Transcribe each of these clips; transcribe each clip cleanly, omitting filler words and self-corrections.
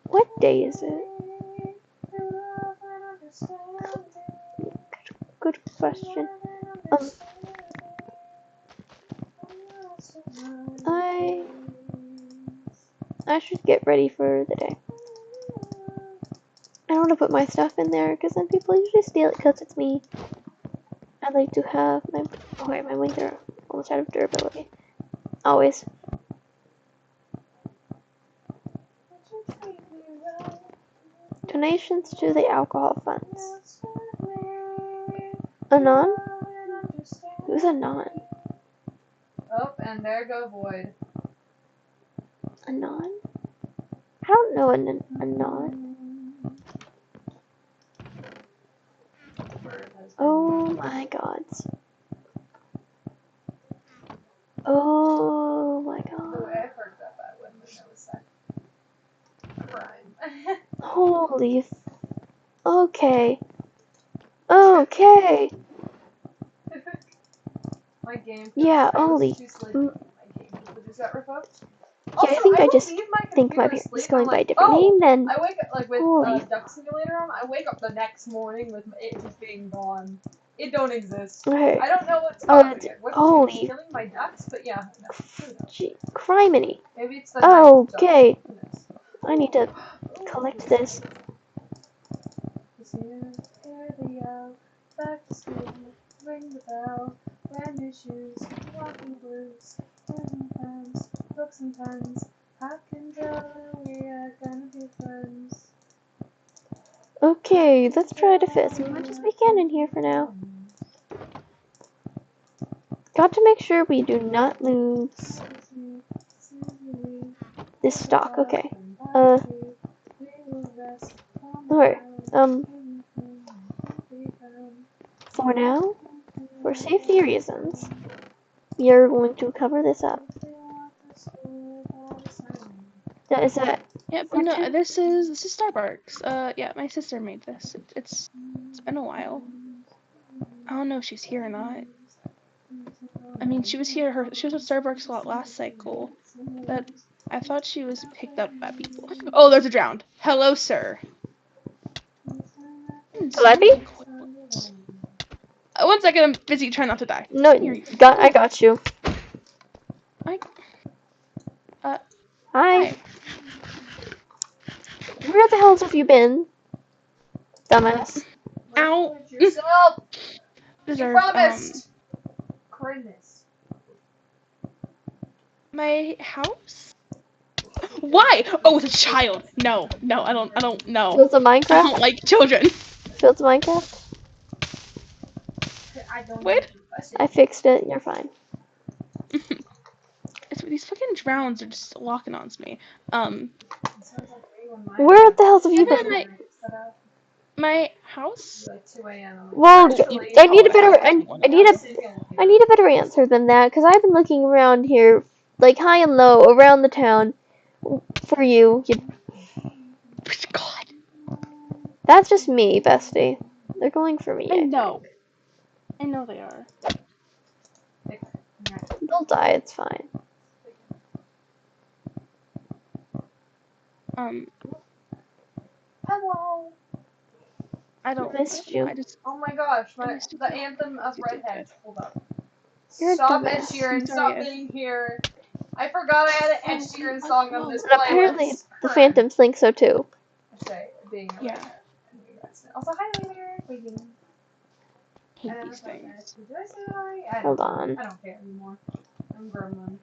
What day is it? Good question. I should get ready for the day. I don't want to put my stuff in there because then people usually steal it because it's me. I like to have my wings are almost out of durability. Always. Donations to the alcohol funds. Anon? Who's Anon? Oh, and there go Void. Anon? I don't know an Anon. Oh my god. Oh my god. The way I heard that when there was that crime. Holy. Okay. Okay. My game. Yeah, holy. My game. Is that revoked? Yeah, Also, I think I just leave my think my computer parents asleep, going I'm by a like, different name then. I wake up like with Holy. Duck Simulator on. I wake up the next morning with it just being gone. It don't exist. Okay. I don't know what's causing it. What's Holy. killing my ducks? But yeah, no. Criminy. Maybe it's the Okay. I need to collect this. Here they go, back to school, ring the bell, brand new shoes, walking blues, wooden pens, books and pens, I can tell we are gonna be friends. Okay, let's try to fit as much as we can in here for now. Got to make sure we do not lose this stock. Okay. Alright. For now, for safety reasons, we are going to cover this up. Is that? Yeah, but no, this is Starbucks. Yeah, my sister made this. It's been a while. I don't know if she's here or not. I mean, she was at Starbucks a lot last cycle, but I thought she was picked up by people. Oh, there's a drowned. Hello, sir. Levy? 1 second, I'm busy trying not to die. No, I got you. Hi. Where the hells have you been, dumbass? Ow! Yourself! You promised! Kindness. My house? Why? Oh, it's a child. No, I don't know. Fields of Minecraft? I don't like children. Fields of Minecraft? Wait. I fixed it. You're fine. These fucking drowns are just locking on me. Where the hells have you been? My house? Well, I need a better. I need a better answer than that, because I've been looking around here, like high and low, around the town, for you. God. That's just me, bestie. They're going for me. I know they are. They'll die. It's fine. Hello. I don't. Missed you. Oh my gosh, the anthem of Redhead. Hold up. You're Stop, Ed Sheeran. Stop being here. I forgot I had an Ed Sheeran song on this playlist. And apparently the Phantoms think so too. Yeah. Also, hi later. Hate these things. Did I say hi? Hold on. I don't care anymore. I'm gremlin.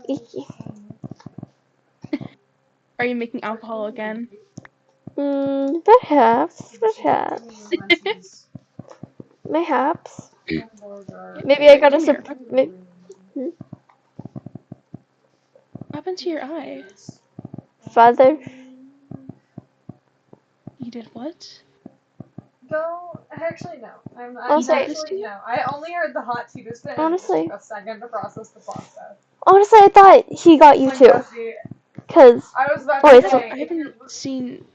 Icky. Are you making alcohol again? Perhaps. Mayhaps. Maybe I gotta What happened to your eye? Father. You did what? Go. Actually, no. I only heard the hot tea just then. Honestly. It took a second to process the process. Honestly, I thought he got you too. Cause I was about to say, I haven't seen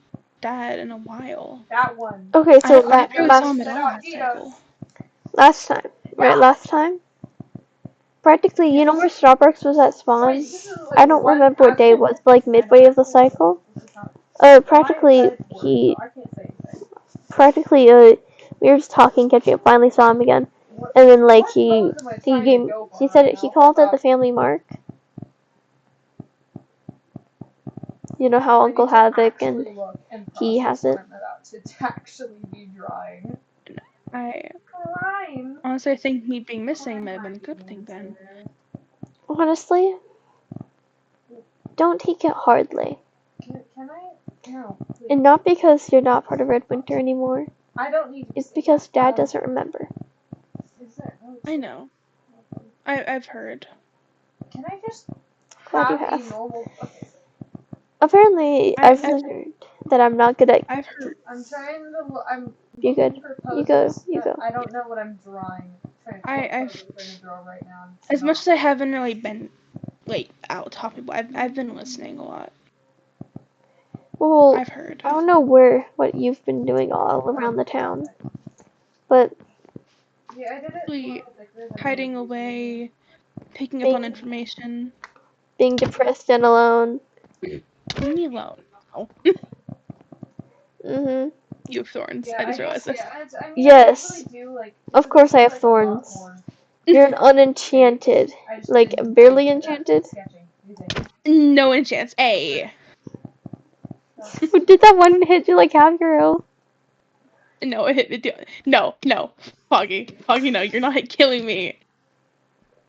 Dad in a while. That one. Okay, so I barely saw him at all on that Tito's. cycle. last time, right? Last time, practically, you know where Starbucks was at spawn? I don't remember what day it was, but like midway of the cycle. Practically, we were just talking, catching up. Finally saw him again, and then like he said he called it the family mark. You know how Uncle Havoc and he has it. To actually be drawing. I Crime. honestly think me being missing might have been a good thing then. Honestly, don't take it hardly. Can I? No. Please. And not because you're not part of Red Winter anymore. I don't need. It's because Dad doesn't remember. Is there, I know. I've heard. Can I just Glad you have a have. normal? Okay. Apparently, I've learned that I'm not good at. I've heard. I'm trying to. I'm. You good? You go. You go. I don't know what I'm drawing. I've trying to draw right now. as much as I haven't really been like out talking, but I've been listening a lot. Well, I've heard. I don't know what you've been doing all around the town, but Yeah, I did it. Hiding away, picking up on information. Being depressed and alone. Leave me alone. Oh. Mhm. You have thorns. Yeah, I just realized this. I mean, Yes. I really do, Of course I have thorns. You're an unenchanted. Like, barely enchanted. No enchants. Hey. Did that one hit you like half your health? No, it hit it. No. Foggy, no, you're not killing me.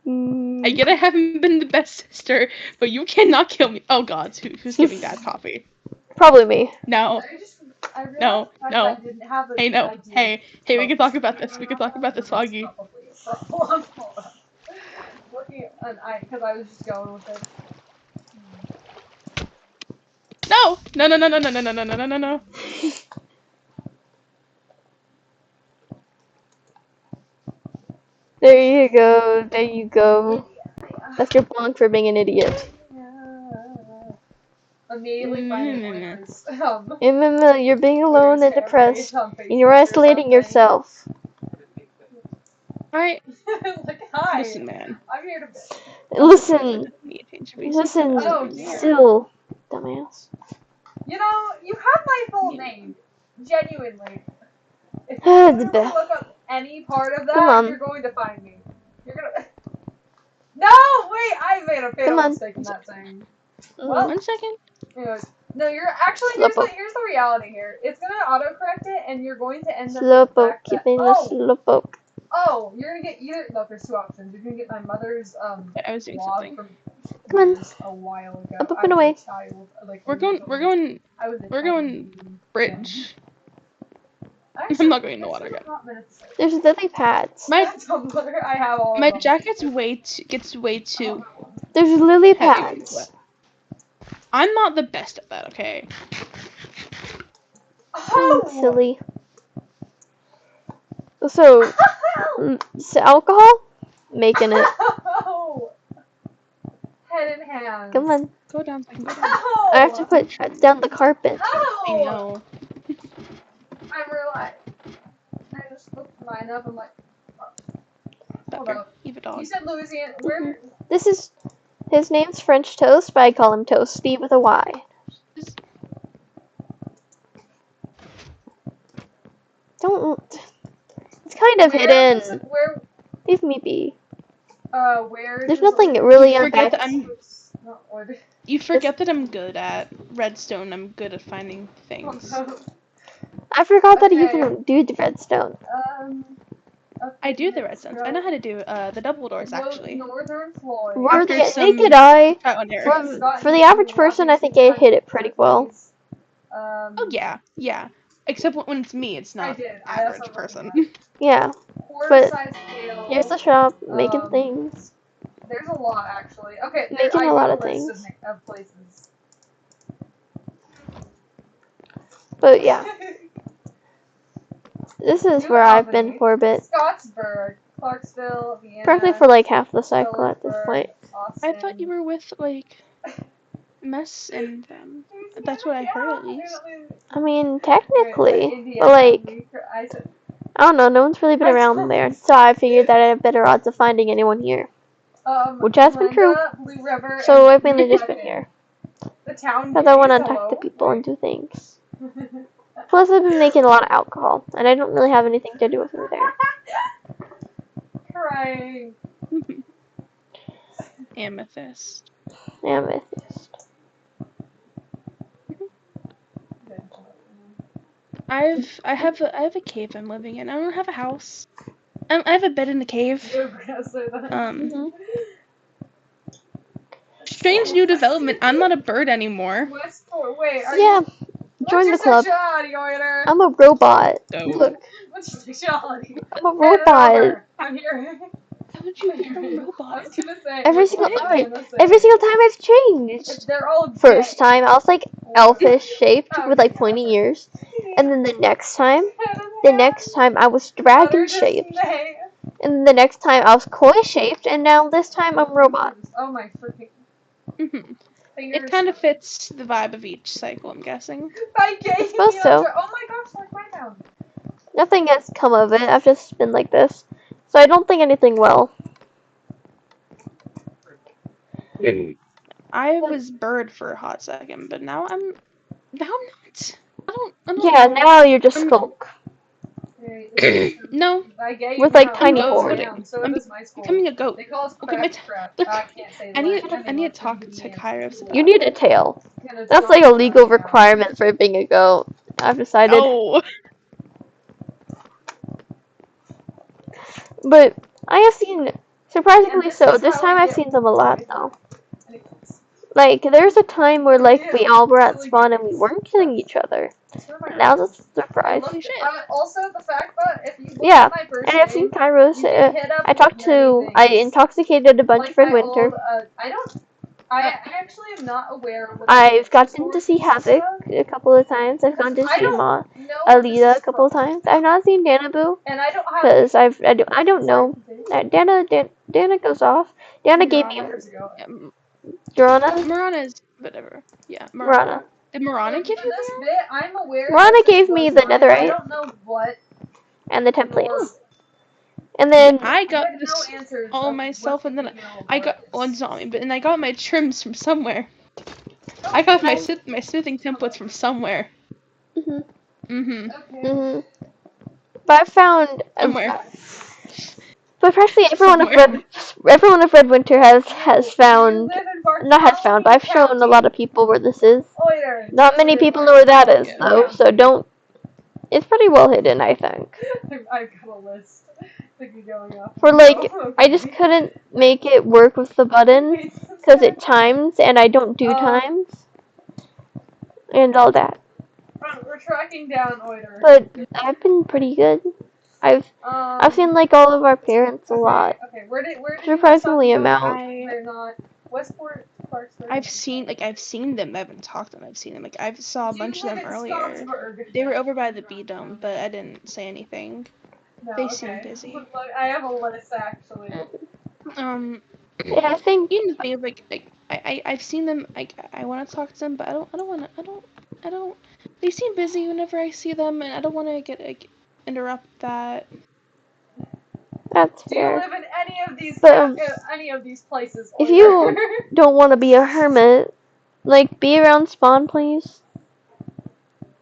I get I haven't been the best sister, but you cannot kill me. Oh God, who's giving Dad coffee? Probably me. No. No. Hey, no. Hey, we can talk about this. Foggy. Because I was just going with it. No. No. There you go. That's your bonk for being an idiot. Immediately finding You're being alone and depressed, and you're isolating yourself. Hi. Like, hi. Listen, man. I'm here to. Listen, Oh, dear. still, dumbass. You know, you have my full name. Genuinely. If you Ah, ever look up any part of Come that, on. you're going to find me. You're gonna. No, wait! I made a fatal mistake in that saying. Well, 1 second. anyways, no, you're actually here's the reality here. It's gonna autocorrect it, and you're going to end up with the Slowpoke, fact that keeping the slowpoke. you're gonna get either. Look, there's two options. You're gonna get my mother's I was doing blog something. from Come on. a while ago. Up and away. Child, like, We're going bridge. I'm not going in the water yet. There's lily pads. My Tumblr, I have all My of them. jacket gets way too There's lily heavy when it's pads. wet. I'm not the best at that, okay? Silly. So alcohol? Making it. Head and hands. Come on. Go down so I can go down. Ow! I have to put down the carpet. Ow! I know. I realized. I just looked mine up and like. Hold up. Leave a dog. You said Louisiana. Where? His name's French Toast, but I call him Toasty with a Y. Don't. It's kind of hidden. Where? Leave me be. Where? There's nothing really forget about. You forget that I'm good at redstone. I'm good at finding things. I forgot that you can do the redstone. I do the redstones. I know how to do the double doors actually. Northern Floyd. Neither did I. For the average person, I think I hit it pretty well. Oh yeah. Except when it's me, it's not average person. Yeah. But here's the shop, making things. There's a lot actually. Okay, Making a lot of things. Of places. But yeah. This is where I've been for a bit. Scottsburg, Clarksville, Vienna. Practically for like half the cycle at this point. I thought you were with like Mess and That's what I heard at least. I mean, technically, but like, I don't know. No one's really been around there, so I figured that I have better odds of finding anyone here, which has been true. So I've mainly just been here because I want to talk to people and do things. Plus, I've been making a lot of alcohol, and I don't really have anything to do with it there. Crying. Amethyst. Amethyst. I have a cave I'm living in. I don't have a house. I have a bed in the cave. Mhm. Strange new development. I'm not a bird anymore. Wait, Yeah, join the club. I'm a robot. So Look, What's your sexuality? I'm a robot. I'm here. how would you become a I robot? was gonna say. Every single time. Every single time I've changed. They're all First time I was like elfish shaped with like pointy ears, and then the next time I was dragon shaped, and then the next time I was koi shaped, and now this time I'm robot. Oh my freaking Mhm. fingers. It kind of fits the vibe of each cycle, I'm guessing. I suppose so. Oh my gosh, like my down. Nothing has come of it. I've just been like this, so I don't think anything will. I was bird for a hot second, but now I'm not. I don't Yeah, know. now you're just skulk No, with like I'm tiny goat horns. voting. So I'm does my school. becoming a goat. They call us Look at my crap. look. I can't say I need that. to talk to Kyra about You need a tail. That's like a legal requirement for being a goat. I've decided. Oh, But I have seen, surprisingly so, this time I've seen them a lot though. Like, there's a time where like we all were at spawn and we weren't killing each other. And that was a surprise. holy shit. Also, the fact that if you look Yeah, at my first and I've seen name, Kairos. you can hit up I talked to, I intoxicated a bunch like of Red my Winter. old, I actually am not aware of what I've gotten to see Havoc a couple of times. I've gone to see Alita a couple of times. I've not seen Danaboo and I don't have because I don't know. Dana goes off. Dana gave me Yeah, Jorana. Marana's whatever. Yeah, Marana. Did Marana give for you this that? bit, I'm aware. Marana that this gave me was the mine. netherite. I don't know what. And the templates. And then I got no this answers all of myself, what and then you know I about got this. one zombie, but and I got my trims from somewhere. I got my smithing templates from somewhere. Mhm. Mhm. Okay. Mhm. But I found. Somewhere. But practically everyone of Red Winter has found. Not has found, but I've shown a lot of people where this is. Not many people know where that is Yeah. though, so don't. It's pretty well hidden, I think. I've got a list. Going off. For like, I just couldn't make it work with the button because it times and I don't do times and all that. We're tracking down Oiter. But I've been pretty good. I've seen like all of our parents a lot. Okay, where did Surprisingly amount. They're not Westport, Clarksburg. I've seen them. I haven't talked to them. I've seen them. Like I saw a bunch of them earlier. They were over by the B Dome, but I didn't say anything. No, They seem busy. Look, I have a list actually. Yeah, I think. You know the thing of like I've seen them. Like I want to talk to them, but I don't. They seem busy whenever I see them, and I don't want to interrupt that. That's Do you fair. live in any of these places? If you don't want to be a hermit, like be around spawn, please.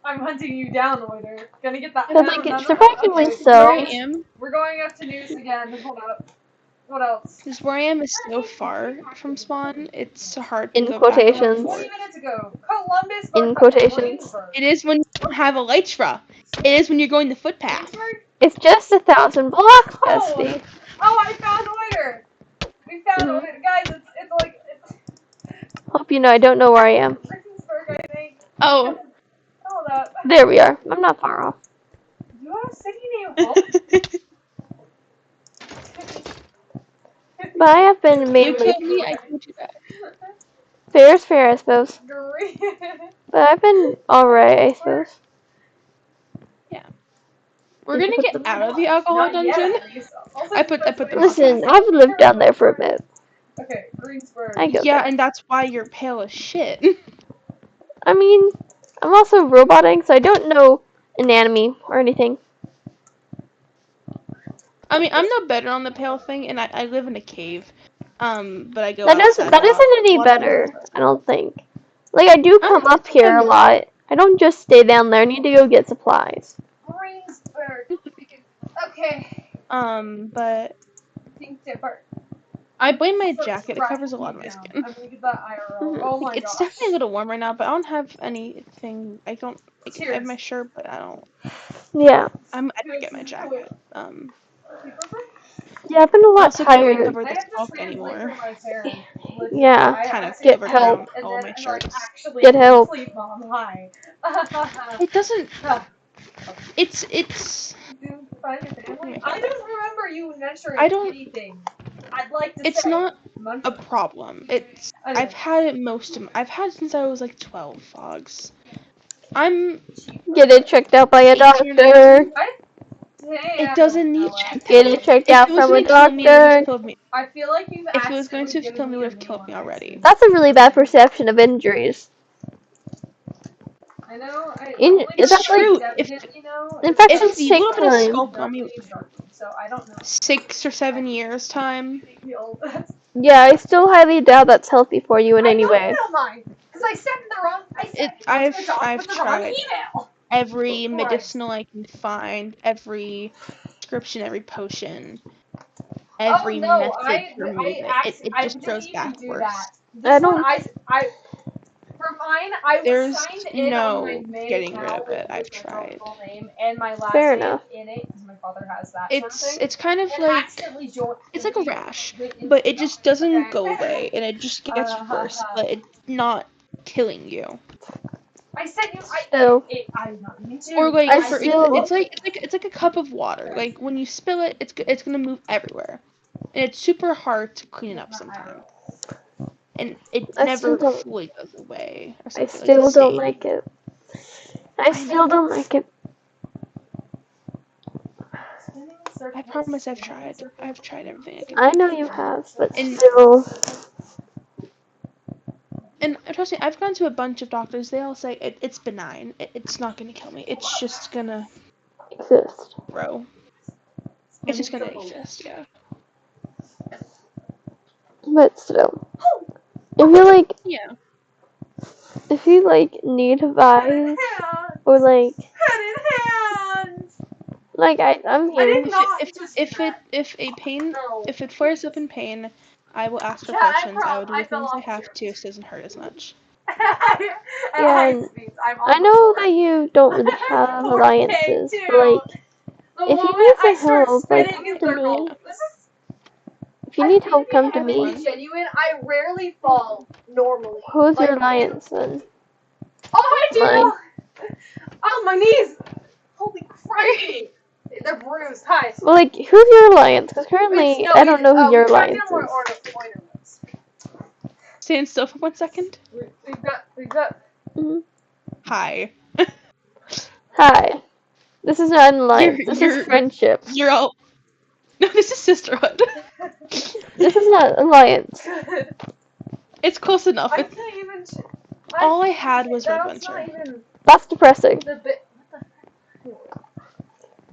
I'm hunting you down, Oiter. Gonna get that. Because like it's surprisingly Where so. I am. We're going up to news again. Hold up. What else? Because where I am is so far from spawn, it's hard to In go quotations. back and forth. 20 minutes ago, Columbus. In quotations. It is when you don't have elytra. It is when you're going the footpath. It's just 1,000 blocks, Bestie. Oh, I found Oiter. We found Oiter, guys. It's like. Hope you know I don't know where I am. Rickensburg, I think. Oh. Hold up. There we are. I'm not far off. Do you have a city name? Oh. But I have been You mainly. killed me, I told you that. Fair's fair, I suppose. But I've been alright, I suppose. Yeah. We're gonna get out of the alcohol dungeon. I put the Listen, I've lived down there for a bit. Okay, Greensburg. I go Yeah, there. and that's why you're pale as shit. I mean, I'm also roboting, so I don't know anatomy or anything. I mean, I'm no better on the pale thing, and I live in a cave. But I go That outside a lot. isn't any A lot of better, I don't think. Like, I do come up it's here a okay. lot. I don't just stay down there. I need to go get supplies. Greensburg. Okay. But Pink Dipper. I blame my So jacket. It covers a lot of my down. skin. I'm gonna get that IRL. Mhm. Oh my It's gosh. definitely a little warm right now, but I don't have anything. I don't. Like, I have Cheers. my shirt, but I don't. Yeah. I might get my jacket. Yeah, I've been a I lot also can't tired. cover I the have to stalk anymore. translate for my parents. Literally, Yeah. I Kind have of to Get covered help. around and all then my I'm like shirts. actually Get help. sleep, mom. Hi. It doesn't. It's. Do you find your Oh family? my I God. don't remember you I mentioning don't. anything. I'd like to It's say not a munching. problem. Anyway. I've had it I've had it since I was like 12 fogs. I'm Get it checked out by a 18 or doctor. 19. It Damn. doesn't need checked Get out. it checked If out it was from a gonna kill me, it would have doctor. killed me. I feel like you've If it was going accidentally to given kill me, it me would a have new killed one. me already. That's a really bad perception of injuries. I know. It's That's like true. infections If you take would have time. skulled on me So I don't know. 6 or 7 years time, Yeah, I still highly doubt that's healthy for you in any way. Because I sent the wrong. I've the wrong tried email. every Christ. medicinal I can find, every prescription, every potion, every method to remove it. It I just didn't grows even back do worse. that. I This one, don't. for mine, I was There's signed in on my no main getting rid account of it. I've with my tried. full name and my last Fair name enough. in it because my father has that sort of thing. It's kind of And like accidentally it's like a rash, went into but the it just doctor. doesn't Okay. go away and it just gets worse, but it's not killing you. I sent you. So I'm not mean to. Or like I for still. it's like a cup of water. Like when you spill it, it's gonna move everywhere, and it's super hard to clean it up sometimes. And it I still never don't. fully goes away or I something like the still don't stain. like it. I still don't like it. I promise I've tried. I've tried everything I can I know think you of. have, but And still. and trust me, I've gone to a bunch of doctors. They all say it's benign. It's not gonna kill me. It's just gonna Exist. grow. It's just gonna exist. Yeah. But still. If you like. Yeah. If you like need advice or like. I'm here. If it flares up in pain, I will ask for potions. I will do the things I have to so it doesn't hurt as much. Yeah, and I know that you don't really have alliances, but like, if you need some help, like, come to me. If you need help, come to Have me. fun. Genuine. I rarely fall normally. Who's your alliance then? Oh, Mine. Oh, my knees! Holy crikey! They're bruised. Hi. Well, like, who's your alliance? Because currently, I don't know who your alliance is. Stand still for 1 second. We've got. Hmm. Hi. Hi. This is not an alliance. This is friendship. You're all. No, this is sisterhood. This is not alliance. It's close enough. I can't even. All I had was Red That's Winter. not even That's depressing. the bit.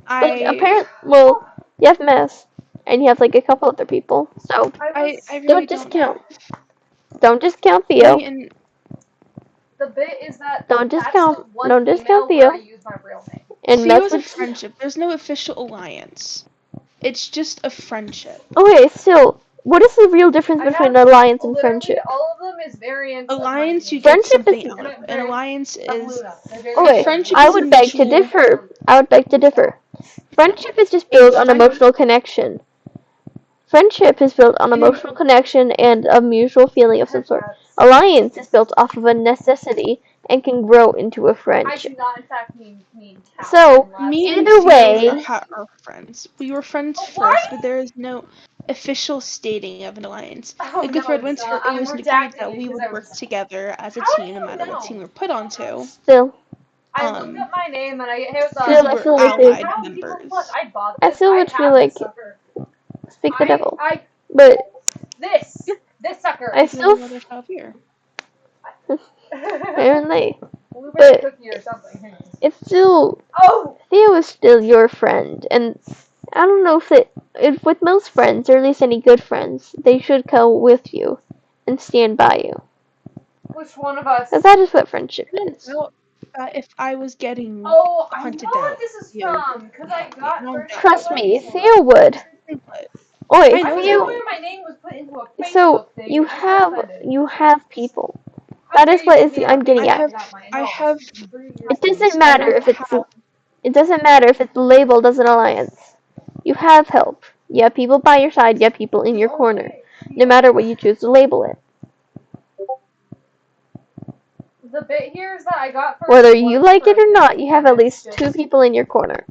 But apparently, well, you have Mess, and you have like a couple other people, so I really don't don't discount. Don't discount Theo. Me and The bit is that Don't that's discount. the one Don't discount email where I Theo. use my real name. And Theo is a message. friendship. There's no official alliance. It's just a friendship. Okay, still, what is the real difference between alliance and friendship? All of them is variants Alliance, you get Friendship is. something out of it. An alliance is Okay, friendship I is a would beg to mutual. differ. I would beg to differ. Friendship is just built on emotional connection. Friendship is built on emotional connection and a mutual feeling of some sort. Alliance is built off of a necessity and can grow into a I friendship. do not, in fact, mean So, Me and either Theo way, are friends. We were friends first, but there is no official stating of an alliance. Like with Red Winter, it was agreed that we would work together as a team, no matter what team we were put onto. still, I looked up my name and I hit the. Because still, I we're feel like allied members. I still would feel like speak the devil, I but this sucker. I Like still, another child here. Apparently. Blueberry But cookie or something. Hang on. it's still, Oh! Theo is still your friend, and I don't know if with most friends, or at least any good friends, they should go with you and stand by you. Which one of us? Because that is what friendship I don't is. know if I was getting Oh, I know hunted what down. this is Theo from. Because I help me. got I don't first doubt Trust that. me, Theo would. But Oi, I know I Theo. swear my name was put into a Facebook So thing. you I'm so have offended. people. How That is dare what you is give me a I'm getting I at. have without my I knowledge. have It doesn't I matter don't if it's have it doesn't matter if it's labeled as an alliance. You have help. You have people by your side. You have people in your corner. No matter what you choose to label it. The bit here is that I got first Whether you voice like for it a or not, thing, you have and at it's least 2 just people in your corner.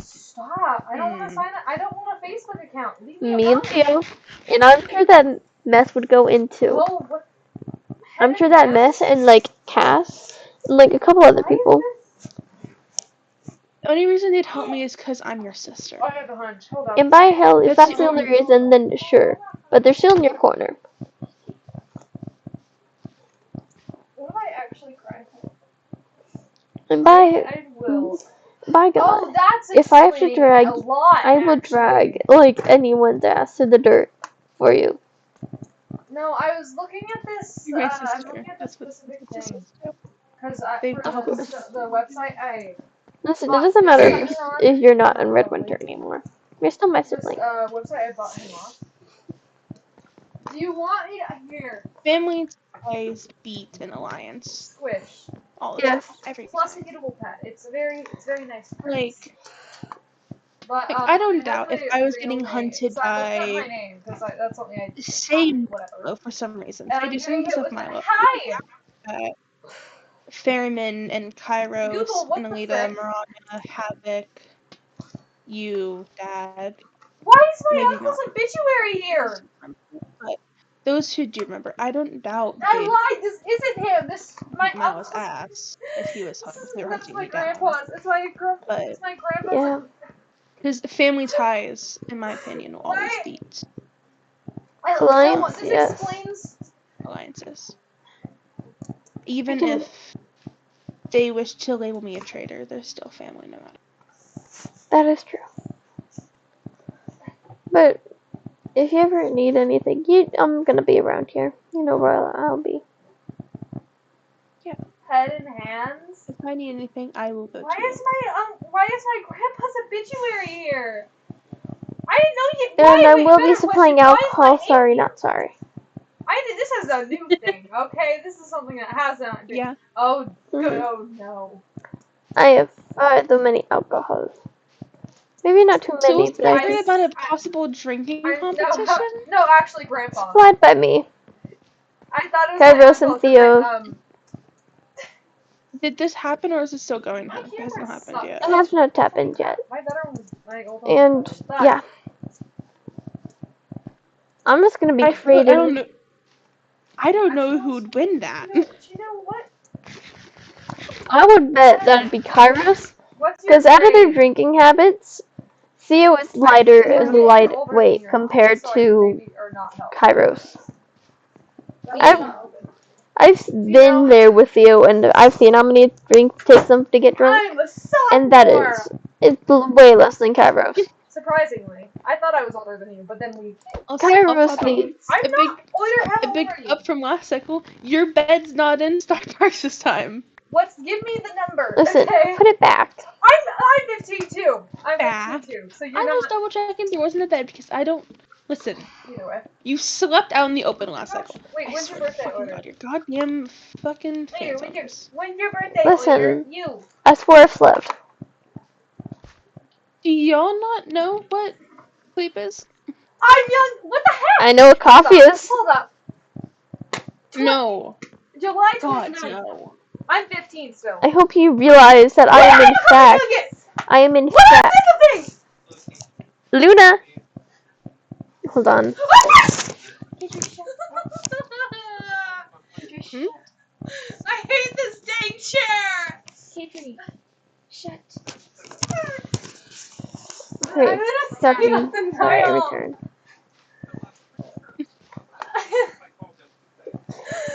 stop. I don't want to sign up. I don't want a Facebook account. Leave me Me and alone. Theo. And I'm sure that mess would go into. Oh, what? I'm sure that mess and like Cass and like a couple other Why is people. this? the only reason they'd help me is because I'm your sister. I have a hunch. Hold on. And by hell, if That's that's the the only only reason, then sure. But they're still in your corner. What am I actually crying for? And I will. by God, Oh, that's if I have to explaining drag, a lot. I will drag like anyone's ass to the dirt for you. No, I was looking at this. You're my I'm sister. looking at this That's what specific sisters thing do. because They for Of help course. us. the website I Listen, it bought doesn't his matter sister on. if you're not in Oh, Red lovely. Winter anymore. You're still my This sibling. website I bought him off. Do you want me to hear? Family ties beat an alliance Squish. all the Yes. time, every Plus a time. gettable pet. It's very nice. Like, But I I don't mean, that's doubt if my I was real getting name. hunted So I looked up by, my name because that's something I say, whatever. Milo for some reason. And Say I'm do getting something hit with with Milo. hi. Ferryman and Kairos Google what and the Alita, frick? Marana, Havoc, you, Dad. Why is my Maybe uncle's not. obituary here? But those who do remember, I don't doubt I they'd lied. This isn't him. This my beat Milo's uncle's. ass if he was if they were That's hunting my me down. grandpa's. It's my But It's my grandpa's. Yeah. because family ties, in my opinion, will always Why? beat Alliance, This yes. explains. alliances. I Even can, if they wish to label me a traitor, they're still family no matter. that is true. But if you ever need anything, I'm gonna be around here. You know where I'll be. Yeah. Head and hands. If I need anything, I will go Why to you. is my grandpa's obituary here? I didn't know you. And I Wait, will be better supplying question. Why is my alcohol. name Sorry, here? not sorry. This is a new thing, okay? This is something that hasn't been. Yeah. Oh, good. Mhm. Oh no. I have too many alcohols. Maybe not too So many, was but I there just about a possible drinking competition? No, actually, Grandpa. supplied by me. I thought it was my Kairos uncle and 'cause Theo. Did this happen or is it still going My on? It camera hasn't happened sucks. yet. It has not happened yet. My better one was my old one. And Was better. yeah, I'm just gonna be I trading. don't know. I don't know who would win that. You know what? I would bet that'd be Kairos, What's your because out of their grade? drinking habits, Theo is lightweight compared to Kairos. I've been there with Theo, and I've seen how many drinks it takes them to get drunk, I'm a and sophomore. it's way less than Kairos. Surprisingly, I thought I was older than you, but then we. Also, Kairos needs. I'm a big, not older. How a old big are you? up from last cycle. Your bed's not in Starbucks this time. Give me the number. Listen, Okay. put it back. I'm 15 too. I'm Back. 15 too. So you're I was not. double checking there wasn't a bed because I don't listen. Either way. You slept out in the open last cycle. Wait, I when's your swear to birthday fucking order? God, your goddamn fucking Wait, phantoms. when's your birthday Listen. order? You. I swore I slept. Do y'all not know what sleep is? I'm young. What the heck? I know what coffee is. Hold up. No. July God, 29th. no. I'm 15 still. I hope you realize that I am in fact. I am in fact. Luna. Hold on. Hmm? I hate this dang chair. Shut. Great. Copy. Sorry, I returned.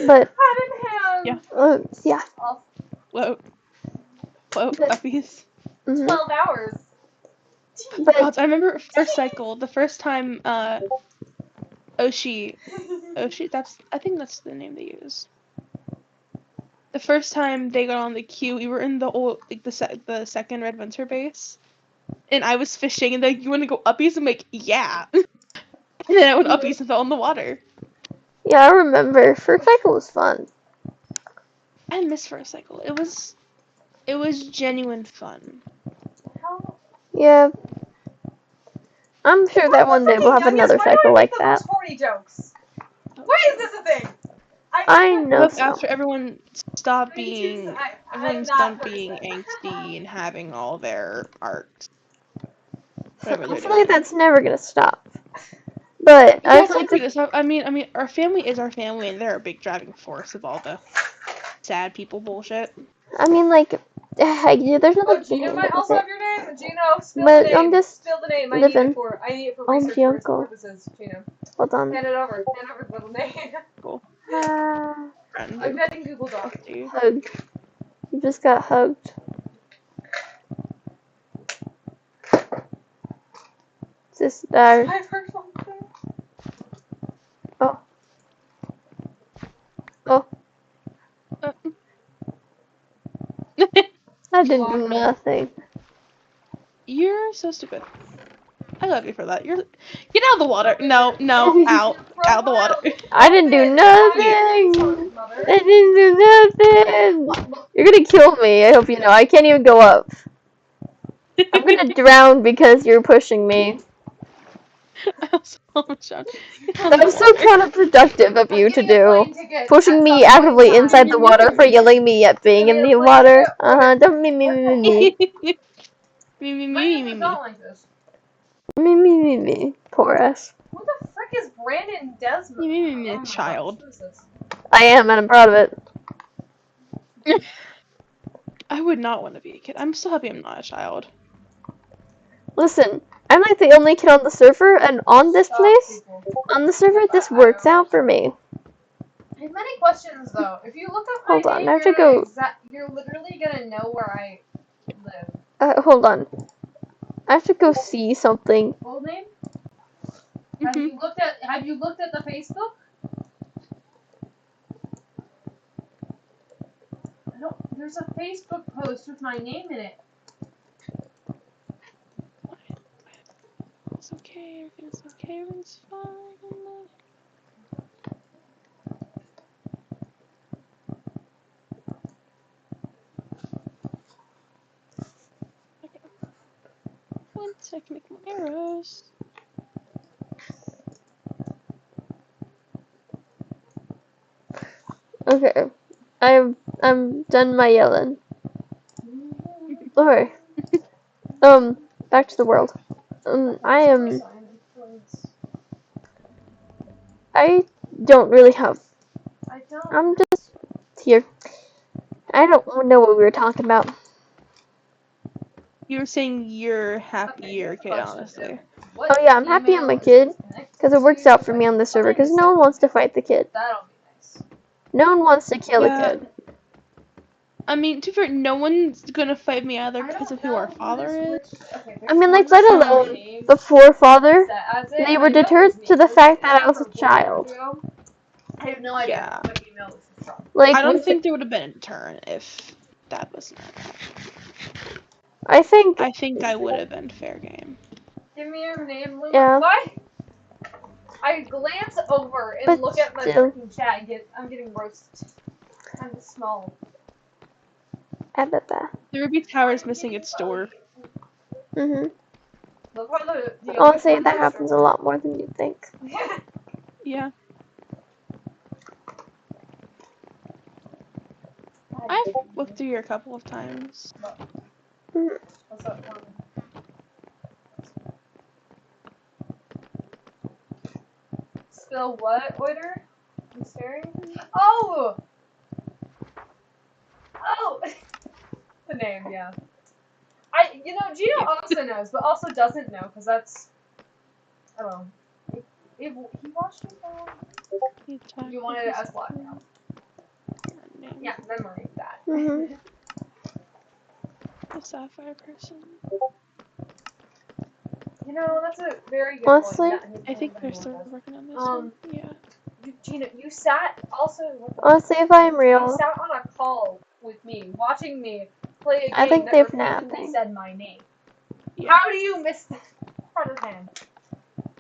But Yeah. Yeah. Whoa, puppies. 12 hours. But God, I remember first cycle, the first time, Oshi, I think that's the name they use. The first time they got on the queue, we were in the old, like, the second Red Winter base, and I was fishing, and they're like, you want to go uppies? I'm like, yeah. And then I went uppies and fell in the water. yeah, I remember. First cycle was fun. I miss first cycle. It was genuine fun. How? Yeah. I'm sure that one day we'll have another cycle like that. Horny jokes. Why is this a thing? I know Look, so. after everyone stopped being, I've not heard being that. angsty and having all their arcs. I Whatever they're feel like doing. that's never gonna stop. But Yeah, I it's feel not like gonna stop. I mean, our family is our family, and they're a big driving force of all the sad people bullshit. like, yeah, there's Oh, nothing to Gina name might with also it. have your name. Gino, spill But the name. I'm just Spill the name. I need living. it for Oh, research the uncle. purposes. Gino, Hold on. hand it over. Hand over the little name. Cool. I'm Friend. getting Google Doc. Dude. Hugged. You just got hugged. Just died. I've heard something. Oh. Oh. I didn't do nothing. You're so stupid. I love you for that. Get out of the water. No, out of the water. I didn't do nothing. I didn't do nothing. You're gonna kill me. I hope you know. I can't even go up. I'm gonna drown because you're pushing me. I also almost drowned. Get out of That the was so water. counterproductive of you to do. Pushing me actively inside the water for yelling me at being in the water. Don't me. Me. Me. Poor ass. Who the frick is Brandon Desmond? Me, child. Who is this? I am, and I'm proud of it. I would not want to be a kid. I'm so happy I'm not a child. Listen, I'm like the only kid on the server, and on this place, on the server, this works out for me. I have many questions though. If you look up my Hold on, name, I have to go. you're literally gonna know where I live. Hold on. I have to go see something. Full name? Mm-hmm. Have you looked at the Facebook? There's a Facebook post with my name in it. It's okay. It's okay. Everything's fine. Okay. One second, make my arrows. Okay, I'm done my yelling. Alright. Back to the world. I don't really have. I'm just here. I don't know what we were talking about. You were saying you're happy you're a kid, honestly. Oh yeah, I'm happy I'm a kid because it works out for me on this server because no one wants to fight the kid. That'll be nice. No one wants to kill Yeah. a kid. I mean, to be fair, no one's gonna fight me either because of who our father is. I mean, like, let alone the forefather. They were deterred to the fact that I was a child. I have no idea Yeah. what email this is from. Like, I don't think there would have been a turn if that was not happening. I think I would have been fair game. Give me your name, Luna. Yeah. Why? I glance over and But look at my still. freaking chat and I'm getting roasted. I'm small. The Ruby Tower is missing its door. Mhm. Look how the Honestly, that happens a lot more than you think. Yeah. I've looked through here a couple of times. Mhm. What's up, Corbin? Still what, Oiter? I'm staring? Oh! Oh! The name, yeah. Gino also knows, but also doesn't know, because that's... I don't know. If he watched it, you wanted to ask what? name. Yeah, memory that. Mhm. The sapphire person. You know, that's a very good Honestly, point. I think they're still working on this one. Yeah. Gina, you sat also. Honestly, if I'm You real, sat on a call with me, watching me play a I game think that they've repeatedly napping. said my name. Yeah. How do you miss that? Front of hand.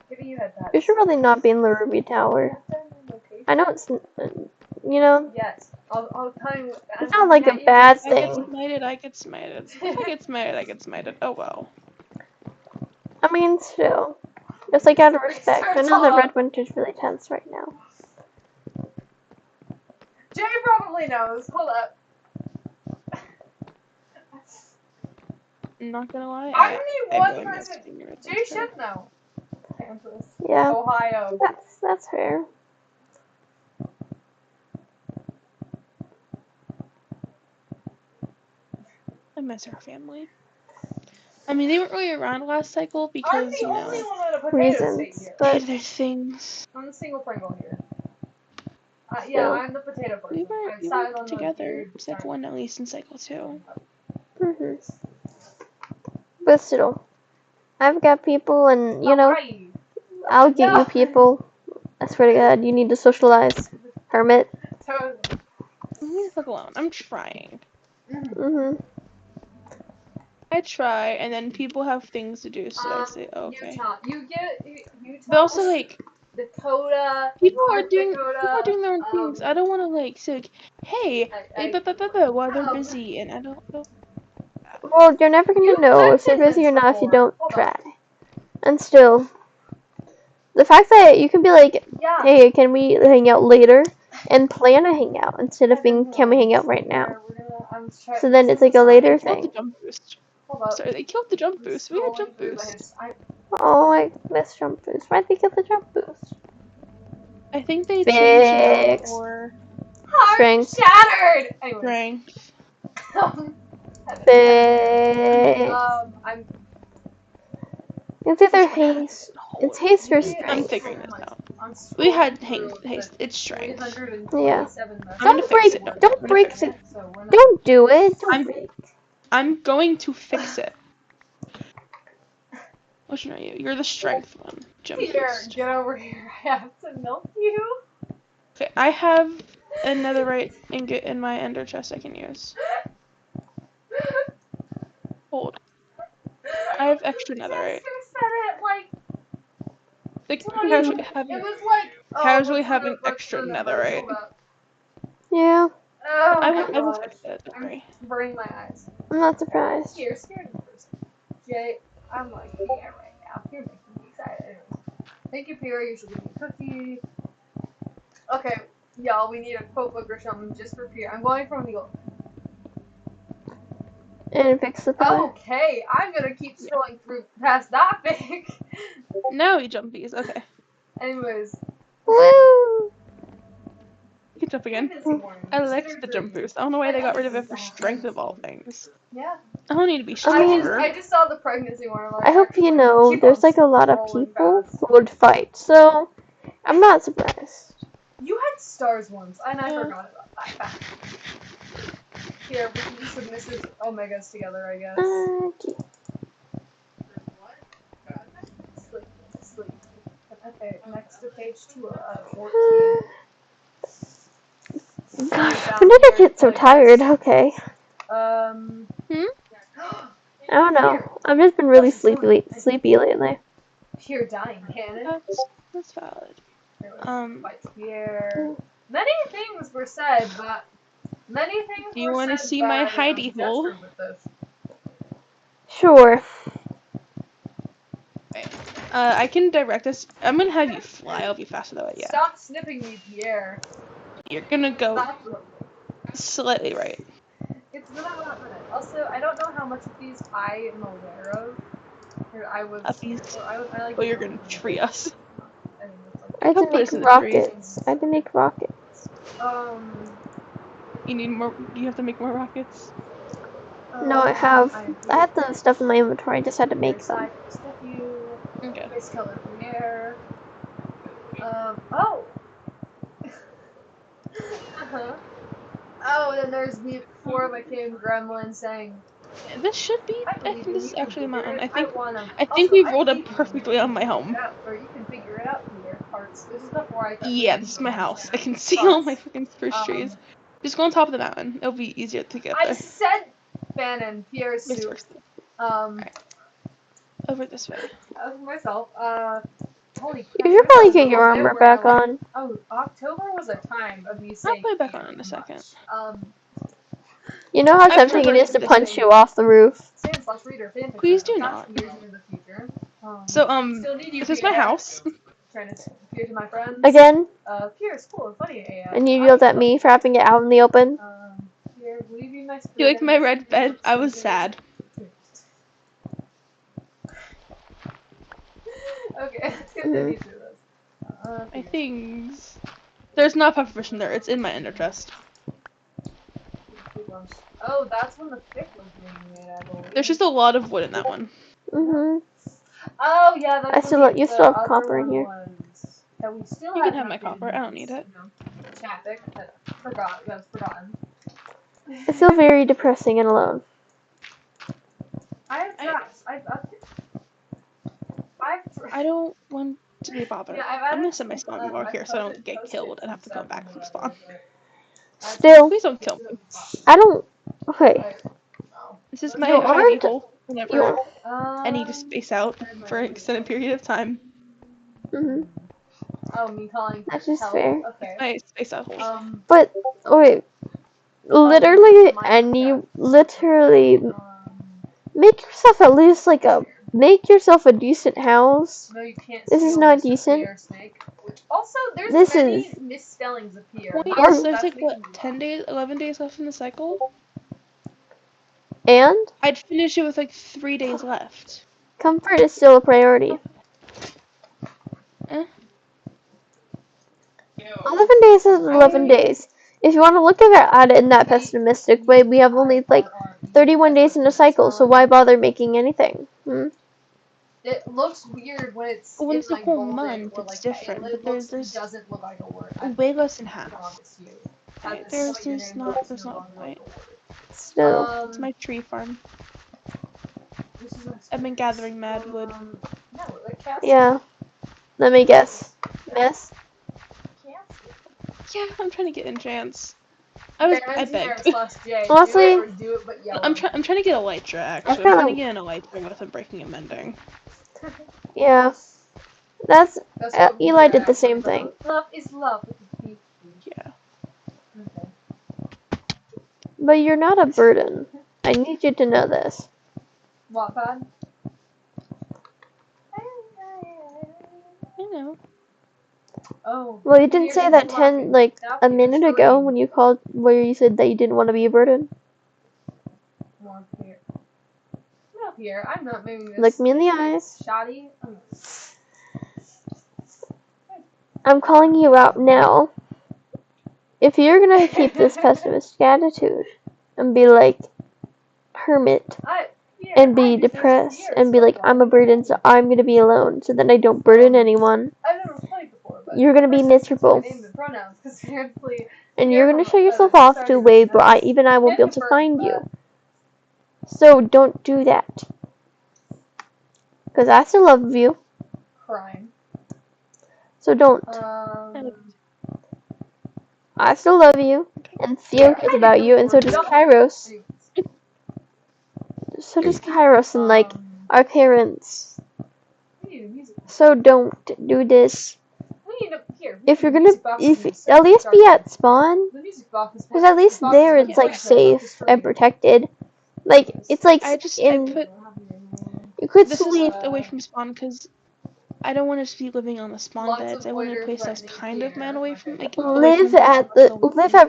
Giving you head You pats. should really not be in the Ruby Tower. I know it's, you know, Yes, I'll tell you. it's not like a bad I get thing. smited, I get smited. If I get smited, I get smited. Oh well. I mean, still, just like out of respect. I know that Red Winter's really tense right now. Jay probably knows. Hold up. I'm not gonna lie. I'm the I one really miss person. being a Red Jay Winter. should know. Kansas. Yeah, Ohio. that's fair. I miss our family. I mean, they weren't really around last cycle I'm because, the you only know, one at a potato Reasons, state here. they but had their things. I'm the single Pringle here. Yeah, still. I'm the potato person. We sat were on the together weird cycle 1 at least in cycle 2. But still, I've got people, and you know, Alright. I'll get you people. I swear to God, you need to socialize, hermit. Totally. Leave me the fuck alone. I'm trying. Mhm. I try, and then people have things to do, so I say, okay. Utah. You get Utah. But also, like, Dakota. people are North doing Dakota, their own things. I don't want to, like, say, like, hey, while they're busy, and I don't know. Well, you're never gonna know if they're busy or not if you don't try. And still, the fact that you can be like, Yeah. hey, can we hang out later? And plan a hangout instead of being, can we hang out right now? So then it's like a later They killed the thing. jump boost. Hold up. Sorry, they killed the jump boost. We had jump boost. Oh, I miss jump boost. Why'd they kill the jump boost? I think they changed it out Fix. for Heart Strength. shattered. Anyways. strength. Fix. I'm. It's either haste. It's haste or I'm strength. figuring this out. We had haste. It's strength. Yeah. I'm gonna fix it. Don't I'm gonna break fix the. it. Don't do it. Don't break. I'm going to fix it. Which one are you? You're the strength one. Jump Here, boost. get over here. I have to milk you. Okay, I have a netherite ingot in my ender chest I can use. Hold. I have extra netherite. Sister said it like Like, 20. casually It having, was like casually having extra netherite. Yeah, Oh my I will gosh. fix it. Don't worry. I'm burning my eyes. I'm not surprised. You're scared in person. Jay, I'm like, yeah, right now. You're making me excited. Anyways. Thank you, Pierre. You should give me a cookie. Okay, y'all, we need a quote book or something just for Pierre. I'm going from the. And fix the pie. Okay, I'm gonna keep scrolling through past that big. Now we jump these. Okay. Anyways. Woo! You can jump again. Morning, I liked the jump boost. I don't know why they got rid of it for strength of all things. Yeah. I don't need to be I stronger. I just saw the pregnancy one. Like, I hope you know keep there's on like a lot of scrolling people fast. who would fight, so I'm not surprised. You had stars once, and I Yeah. forgot about that. Here, we can do some Mrs. Omegas together, I guess. Okay. Sleep. Okay, next to page 14. Gosh, when did I get so tired? Okay. I don't know. I've just been really sleepy lately. Pure dying cannon. That's valid. Here. Many things were said, but many things Do you were want to said see bad, my and I'm hidey hole? desperate with this. Sure. I can direct us. I'm gonna have you fly. I'll be faster that way. Yeah. Stop snipping me, Pierre. You're gonna go Stop. slightly right. It's been a hot minute. Also, I don't know how much of these I am aware of. I was. Puppies. I like. Oh, you're gonna tree us. I think that's like. I had to Don't put make us in the tree. rockets. I had to make rockets. You need more. You have to make more rockets. No, I had the stuff in my inventory. I just had to make them. Okay. Face color Premiere. Oh. Oh, then there's the 4 became gremlin saying, This should be. I I believe think you, this you is can actually a figure mountain. it. I wanna. think Also, we I rolled believe up you perfectly on my home. or you can figure it out, Peter. Parts. This is before I thought Yeah, this is my house. I can see all my freaking spruce trees. Just go on top of the mountain. It'll be easier to get I there. said Bannon, Pierre's Vice soup. versa. Um, Over this way. myself. Holy crap. You should probably get your armor back on. Oh, October was a time of me I'll saying put it back Peter on in a too second. much. You know how I've tempting it is to this punch you off the roof. Fan/reader fanfiction. Please do Past not. years into the future. So, Still need you, this is my Pierre. house. Trying to appear to my friends. Again, Pierre's cool and funny AF. and you yelled at me for having it out in the open. Pierre, will you be my spirit? You like my red bed? I was sad. Okay, let's continue through this. My things. There's not puffer fish in there. It's in my ender chest. Oh, that's when the fish was being made, I believe. There's just a lot of wood in that one. Mhm. Oh yeah, that's I still you still have copper in here. That we still You can have my copper. I don't need it. Traffic. That was forgotten. I feel very depressing and alone. I have traps. I don't want to be bothered. Yeah, I'm gonna set my spawn bar here so I don't get killed and have to go back from spawn. Still, Please don't kill me. I don't. Okay. This is my You hidey aren't. hole whenever You. I need to space out for an extended period of time. Mhm. Oh, me calling for That's just help. fair. Okay. My space out hole. But wait, literally make yourself at least like make yourself a decent house. No, you can't. This is not decent. Also, there's This many is misspellings of Pierre. Point Or- is, there's like what 10 days, 11 days left in the cycle. And I'd finish it with like 3 days left. comfort is still a priority. 11 days is 11 days. If you want to look at it in that pessimistic way, we have only like 31 days in the cycle, so why bother making anything? It looks weird when it's When in it's a like whole golden month, or it's like different. it But looks, there's doesn't look like a word. way less than half. Promise you. Right, there's not a point. Still. It's my tree farm. This is my I've been gathering mad wood. no, the cast. Yeah. Let me guess. Miss? Yeah, I'm trying to get enchants. I begged. Honestly, I'm trying to get elytra actually. I'm kinda- trying to get an elytra with a breaking and mending. Yeah. That's Eli did the same thing. Love is love. Yeah. Okay. But you're not a burden. I need you to know this. What, bud? I know. Oh. Well, you didn't say that a minute ago when you called where you said that you didn't want to be a burden. More here. No, here. I'm not moving this. Look me in the eyes. Shoddy. I'm calling you out now. If you're gonna keep this pessimistic attitude and be like hermit and be depressed and be like I'm a burden, so I'm gonna be alone, so then I don't burden anyone, I've never played before, but you're gonna be miserable. And you're gonna shut yourself off to a way where I will be able to find you. So don't do that. Because I still love you. Crime. So don't. I still love you. And Theo cares about you, and so does Kairos. So does Kairos and like our parents. So don't do this. If you're gonna, at least be at spawn, because at least there it's like safe and protected. Like it's like you could this sleep is away from spawn because I don't want to be living on the spawn beds. I want a place that's kind of man away from live at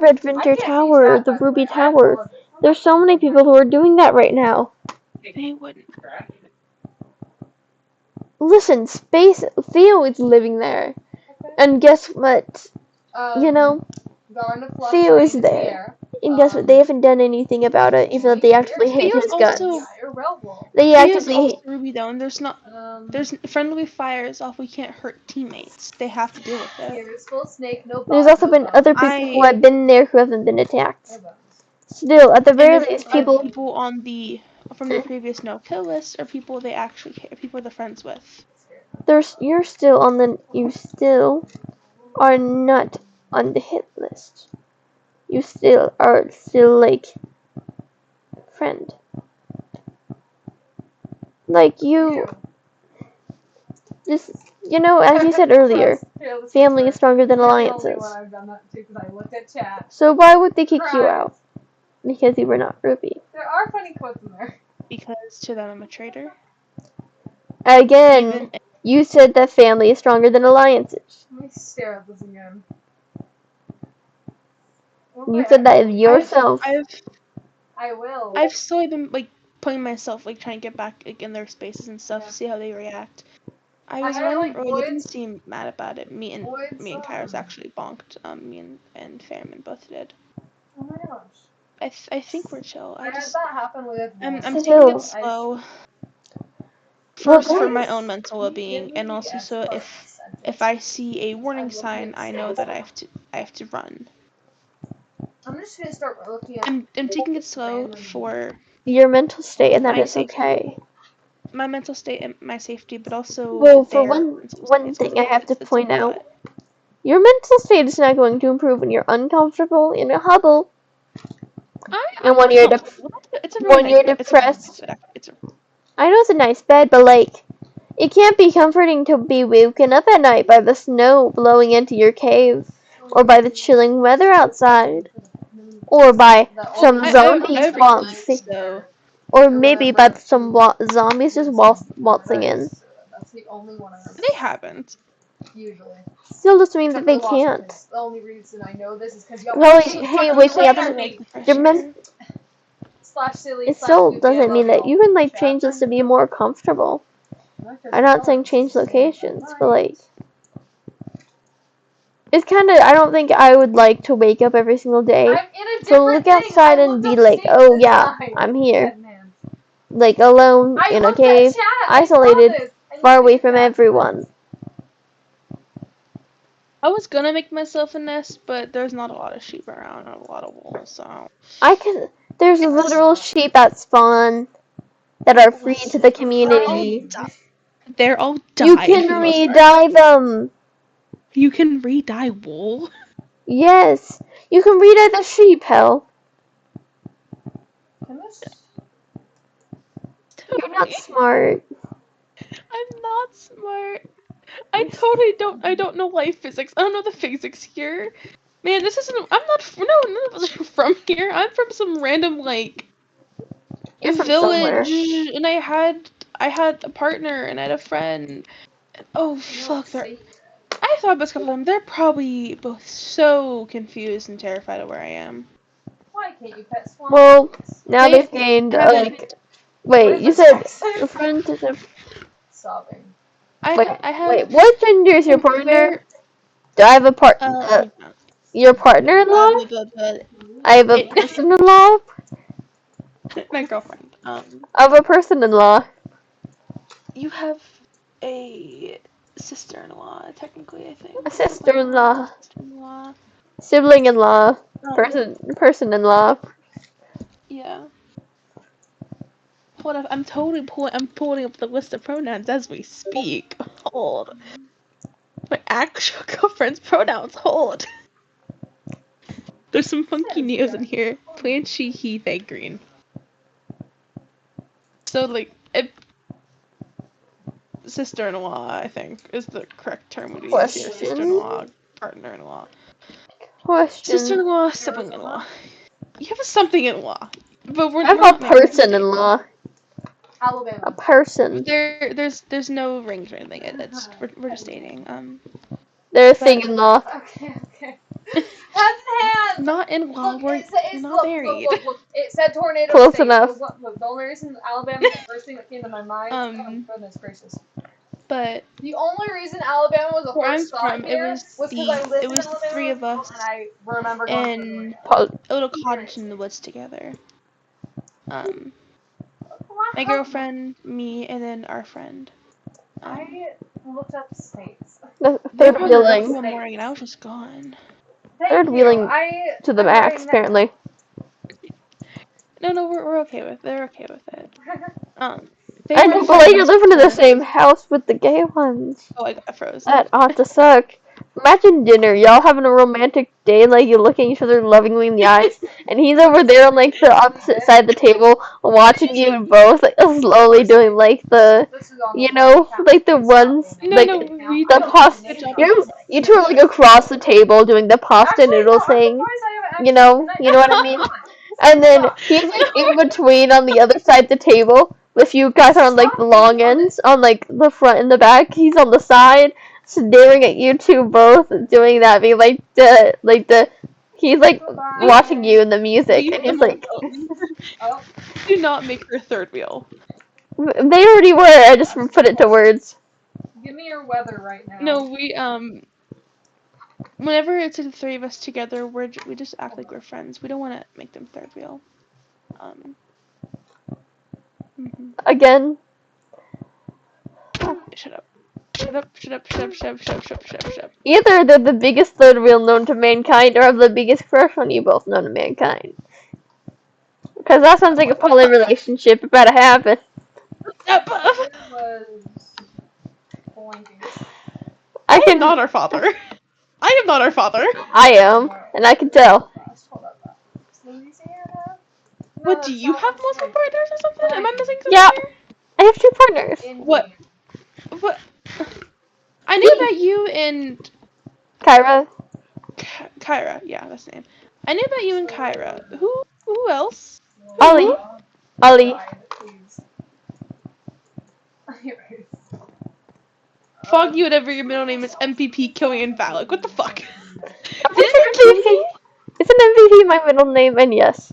Red Winter Tower, the Ruby Tower. There's so many people who are doing that right now. They wouldn't. Listen, Theo is living there. And guess what? Theo is there. And guess what? They haven't done anything about it, even though they actually hate his guns. available. They He is also actively. Ruby though, and there's friendly fires off. We can't hurt teammates. They have to deal with it. Here is full snake, no There's bot, also no been bone. other people who have been there who haven't been attacked. No bones. Still, at the And very there's least, other people. on the from the previous no kill list, or people they actually people they're friends with. You're still on the. You still are not on the hit list. You still are like friend. Like you. Just as you said earlier, family is stronger than alliances. I've done that too because I looked at chat. So why would they kick you out? Because you were not Ruby. There are funny quotes in there. Because to them I'm a traitor. Again, you said that family is stronger than alliances. Let me stare at this again. You said that yourself. I will. I've slowly been putting myself trying to get back in their spaces and stuff, see how they react. I was running early. They didn't seem mad about it. Me and Kairos actually bonked. Me and Fairman both did. Oh my gosh. I think we're chill. I had that happen with. I'm taking it slow. First, for my own mental well-being, and also so if I see a warning sign, I know that I have to run. I'm just gonna start looking at. I'm taking it slow for your mental state, and that is okay. My mental state and my safety, but also for one thing I have to point out, lot. Your mental state is not going to improve when you're uncomfortable in a huddle. And when you're depressed. I know it's a nice bed, but it can't be comforting to be woken up at night by the snow blowing into your cave, or by the chilling weather outside, or by some zombies waltzing, or maybe by some zombies just waltzing in. That's the only one I remember. They haven't. Usually. Still doesn't mean that they can't. The only reason I know this is because you hey, waking up it still doesn't mean that you can change this to be more comfortable. I'm not saying change locations, but it's kind of, I don't think I would like to wake up every single day to look outside and be like, oh yeah, I'm here. Alone, in a cave, isolated, far away from everyone. I was gonna make myself a nest, but there's not a lot of sheep around, not a lot of wool, so... There's literal sheep that spawn, that are free to the community. They're all died. You can re-dye them! You can re-dye wool? Yes! You can re-dye the sheep, hell! You're not smart. I'm not smart. I don't know life physics. I don't know the physics here. Man, this isn't, none of us are from here. I'm from some random, You're from village, somewhere. and I had a partner, and I had a friend. Oh, fuck, I thought about a couple of them. They're probably both so confused and terrified of where I am. Why can't you pet swans? Well, now they've gained, wait, you said your friend is a... Sobbing. Wait, what gender is your partner? Do I have a your partner-in-law? I have a person-in-law? My girlfriend. I have a person-in-law. You have a sister-in-law, technically, I think. A sister-in-law. Sister-in-law. Sibling-in-law. Person-in-law. Yeah. Hold up, I'm pulling up the list of pronouns as we speak. Hold. My actual girlfriend's pronouns, hold. There's some funky neos in here. Plant, she, he, they, green. So, sister-in-law, I think, is the correct term we use here. Sister-in-law, partner-in-law. Question. Sister-in-law, sibling-in-law. You have a something-in-law. But I have a person-in-law. Alabama. A person. There's no rings or anything. We're just dating. They're a thing-in-law. Okay. Hands in hand! Not in-law, we're not married. Look. It said tornado. Close enough. Look, the only reason Alabama is the first thing that came to my mind. Oh, goodness gracious. But the only reason Alabama was the first thought here was because I lived in Alabama, the three of us, and I remember going in a little cottage in the woods together. My girlfriend, me, and then our friend. I looked up snakes. The They were third on the boat wheeling. one morning, and I was just gone. Thank Third you. wheeling to the I'm max, writing that- apparently. No, we're okay with. They're okay with it. I Favorite know, but like you're friends living in the were- same house with the gay ones. Oh, I got frozen. That ought to suck. Imagine dinner, y'all having a romantic day, like you're looking each other lovingly in the eyes, and he's over there on like the opposite side of the table, watching you both, like slowly doing like the, you know, like the ones, No, like we the don't. pasta. Good job. You two are like across the table doing the pasta noodle thing. You know what I mean? And then he's like in between on the other side of the table. If you guys are on like the long ends, on like the front and the back, he's on the side, staring at you two both doing that, being he's like watching you in the music, Leave and them he's like, alone. Oh, Do not make her third wheel. they already were. I just put it to words. give me your weather right now. No, we whenever it's the three of us together, we just act like we're friends. We don't want to make them third wheel. Mhm. Again, Shut up. Shut up. Shut up. Shut up. Shut up. Shut up. Shut up. Shut up. Shut up. either they're the biggest third wheel known to mankind, or have the biggest crush on you both known to mankind. Because that sounds like a poly relationship about to happen. Shut It up. was blanking. I am not our father. I am not our father. I am, and I can tell. Hold up. Louisiana? No, What, do that's you not have what's multiple right. partners or something? Am I missing something Yeah, here? I have two partners. What? What? I knew about you and Kyra, Kyra. Yeah, that's the name. I knew about you and Kyra. Who else? Ollie, Who? Ollie. Please. Anyways. Fuck you, whatever your middle name is. MPP Killian Valak. What the fuck? I'm pretty Didn't sure Booty? MVP. It's an MVP my middle name, and yes.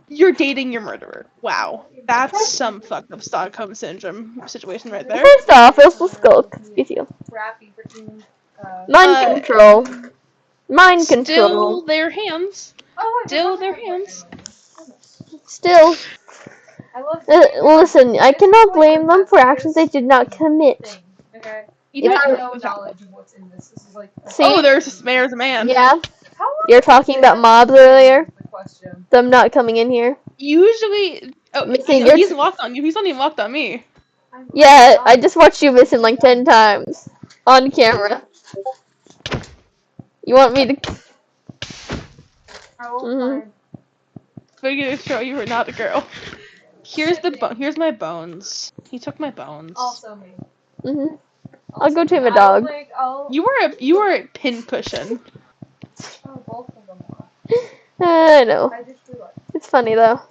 You're dating your murderer. Wow. That's some fucked up Stockholm syndrome situation right there. First off, it was the skulk. Excuse you. Rappy freaking. Mind control. Mind control. Still their hands. Oh, Still their hands. Still, I love listen, I cannot blame them for actions they did not commit. Okay. You If I have I- no knowledge of what's in this. This is like. See? Oh, there's a man. Yeah, How long you're is talking this? about mobs earlier. The question. Them not coming in here. Usually, Missing he's your locked on you. He's not even locked on me. Yeah, I just watched you missing like 10 times. On camera. You want me to... I will Mhm. find. But I'm gonna show you are not a girl. Here's my bones. He took my bones. Also me. Mhm. I'll go tame a I'll dog. make. I'll. You were a pincushion. Oh, both of them are. I know. I just realized. It's funny though.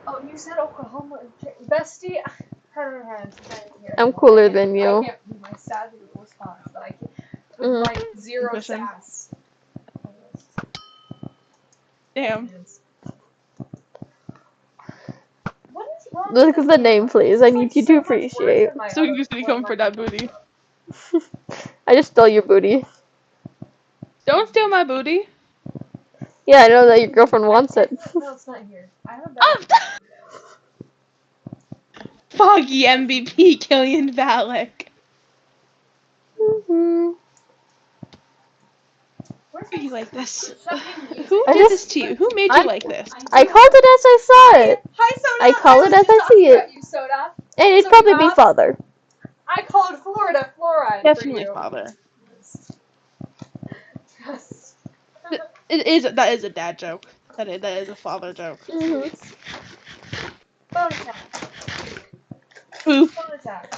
Oh, you said Oklahoma. Bestie. I'm cooler than you. I can't do my sassy response, but I can. With Mhm. like zero Pincushion. sass. Damn. What is wrong Look with at the name, please. I need you to appreciate. So you used to come for that booty. I just stole your booty. Don't steal my booty. Yeah, I know that your girlfriend wants it. No, it's not here. I have a Oh, bag. Foggy MVP Killian Valak. Mhm. Where's Are my you like this? Shut Who I did just- this to you? Who made I- you like this? I called it as I saw it. Hi, Soda. I call it was as just I talking see it. about You, Soda. And it'd So probably be Bob- father. I called Florida fluoride Definitely for you. father. Yes. That is a dad joke. That is a father joke. Mhm. Phone attack. Boop. Phone attack.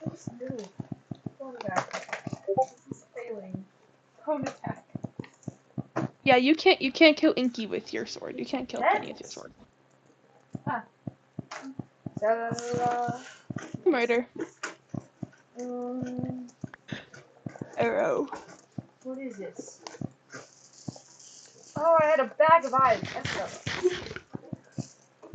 Please move. Phone attack. This is failing. Phone attack. Yeah, you can't kill Inky with your sword. You can't kill Penny with your sword. Da-da-da-da. Murder. Um, Arrow. what is this? Oh, I had a bag of eyes. Let's go.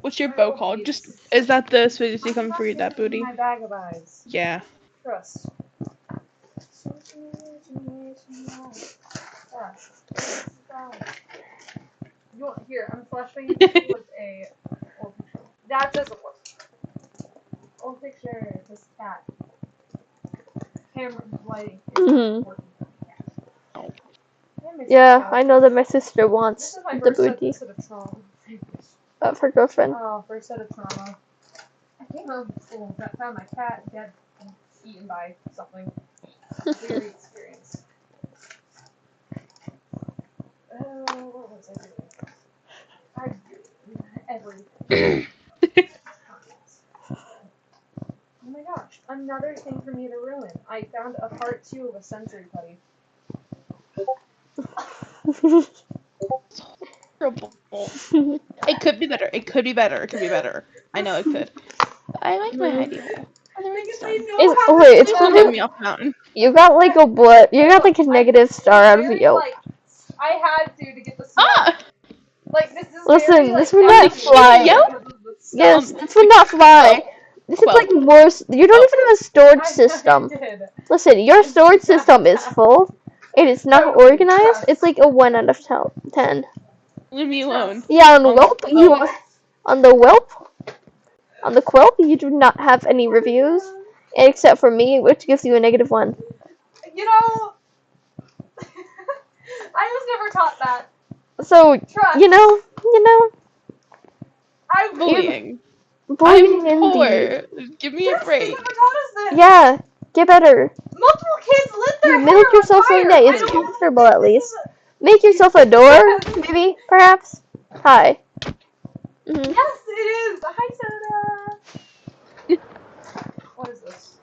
What's your bow called? Just is that the Swedish you come for you, that booty? My bag of eyes. Yeah. Trust. Ah. You want here? I'm flashing with a old picture. That doesn't work. Old picture. This cat. Camera lighting is Mhm. not working. Oh. Yeah, I know that my sister This wants is my the first booty set of trauma. of her girlfriend. Oh, first set of trauma. I came home from school and found my cat dead and eaten by something. Weird experience. What was I doing? I did everything. Oh my gosh, another thing for me to ruin. I found a part 2 of a sensory putty. Horrible. It could be better. It could be better. It could be better. I know it could. I like my hidey hole. Oh, the rain's done. Wait, it's Please don't funny. let me off the mountain. You got like a what? You got like a negative star out of Yelp. I had to get the smell. Ah! Like, this is Listen, very, this like, would not empty fly. Yelp? because of the Yes, smell. this would not fly. This is Well. like more. You don't even have a storage I system. did. Listen, your storage system is full. It is not organized. It's like a 1 out of 10. Leave me alone. Yeah, on Um, Whelp, you are, on the Whelp, on the Quelp, you do not have any reviews, except for me, which gives you a -1. You know, I was never taught that. So, Trust. you know, I'm bullying. bullying I'm poor. indeed. Give me a Yes, they break. never taught us this. Yeah, get better. Multiple kids lit their You hair milk on yourself fire. someday. I It's don't comfortable at think this least. is Make yourself a door, maybe, perhaps. Hi. Mhm. Yes, it is. Hi, Soda. What is this?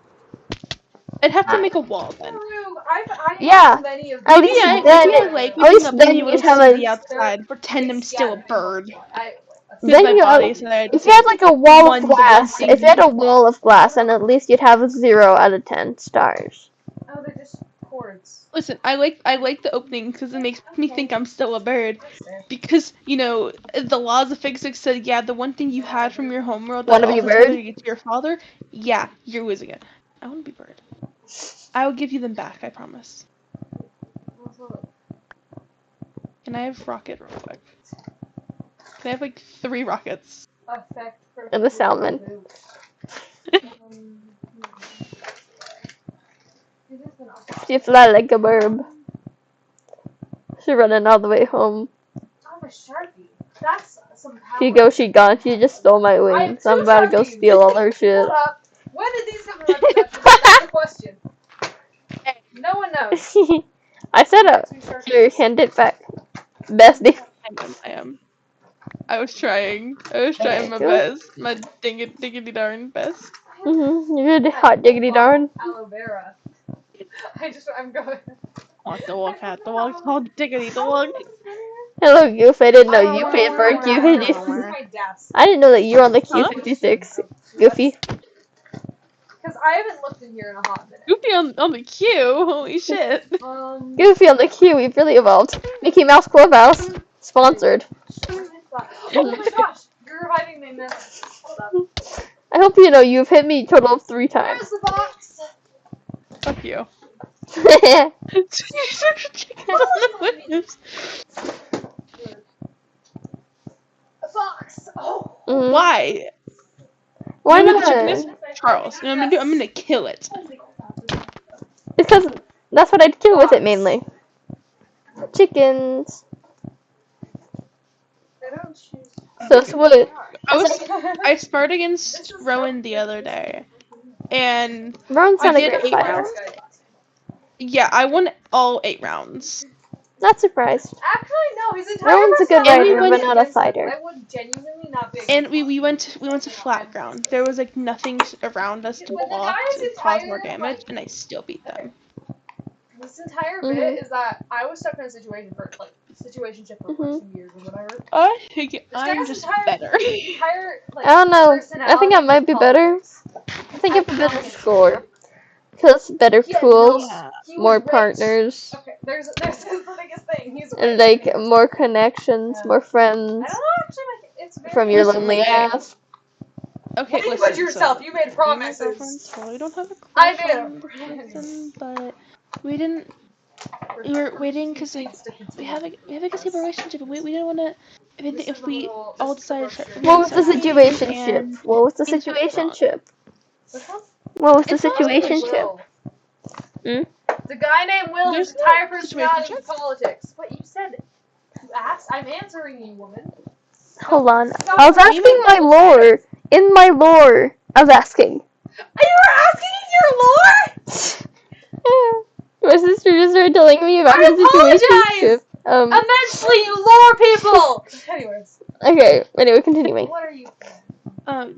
I'd have to make a wall then. Room. I Yeah, have many of at these. least Maybe then, I like at waking least up and then being able you'd to have see a. the outside, pretend I'm still a bird. Because Then my you, body so that I if just you had like like a wall of one glass, if you thing. had a wall of glass, then at least you'd have a 0 out of 10 stars. Oh, they're just cords. Listen, I like the opening because it makes me think I'm still a bird. Because the laws of physics said, yeah, the one thing you had from your homeworld that Wanna be a also tethered bird? you to your father, yeah, you're losing it. I want to be a bird. I will give you them back, I promise. Can I have rocket real quick? Can I have like 3 rockets? And the salmon. She fly like a bird. She running all the way home. I'm a Sharpie. That's some power. She go, she gone. She just stole my wings. I'm about to go steal all her shit. Hold up. When did these come in my possession? That's the question. No one knows. I said it. Here, hand it back. Bestie. I am. I was trying. I was trying my Good. best. My diggity darn best. You did hot diggity darn. Aloe vera. I'm going. Walk the walk, hat the walk, hot diggity the walk. Hello, Goof. I didn't know Oh, you paid for a This is Q56. my desk. I didn't know that you were on the Huh? Q56. Goofy. Because I haven't looked in here in a hot minute. Goofy on the queue. Holy shit. Goofy on the Q. We've really evolved. Mickey Mouse Clubhouse. Sponsored. Oh my gosh, you're reviving me, man. Hold up. I hope you know you've hit me a total of 3 times. Where's the box? Fuck you. Why A box. Oh. Why? Why You know what the chicken is? not? Charles. And I'm gonna kill it. Because that's what I'd kill with it mainly. Chickens. They don't choose. So it's what? I sparred against Rowan the other day. And Rowan's I not a did great 8 fighter. rounds. Yeah, I won all 8 rounds. Not surprised. Actually, no. His entire Rowan's a good And we rider, but went- not a fighter. I would genuinely not be. And we went to flat ground. There was like nothing around us to But the block guy's to cause more entire, damage, like- and I still beat them. This entire bit is that I was stuck in a situation for situationship for 2 years or whatever. I'm just better. Entire, like, I don't know. I personality think I might be better. politics. I think I have a better score. Because better Yeah, tools, Yeah. He was more rich. partners, Okay, there's this is the biggest thing. He's and rich. like more connections, Yeah. more I friends don't know, actually, like, it's very from your Listen, lonely like, ass. Okay, What do you listen. put yourself? So, You made me and my promises. girlfriends. Well, we don't have a I made a girlfriend promise. person, but we didn't For We were waiting he because like needs to we continue. have a good stable relationship, and we didn't want to. If we This all is the decided to start brochure. What freaking was the separating situationship? and What was the things went wrong. situationship? Which one? What was the It's not a situationship? Will. Hmm? The guy named Will There's whose entire no personality was situationship. politics. What you said? You asked? I'm answering you, woman. Hold on. Stop I was Me and my asking my lore. In my lore, I was asking. You were asking your lore? My sister just started telling me about I her situationship. apologize! Immensely, you lore people! Anyways. Okay, anyway, continuing. What are you? Um,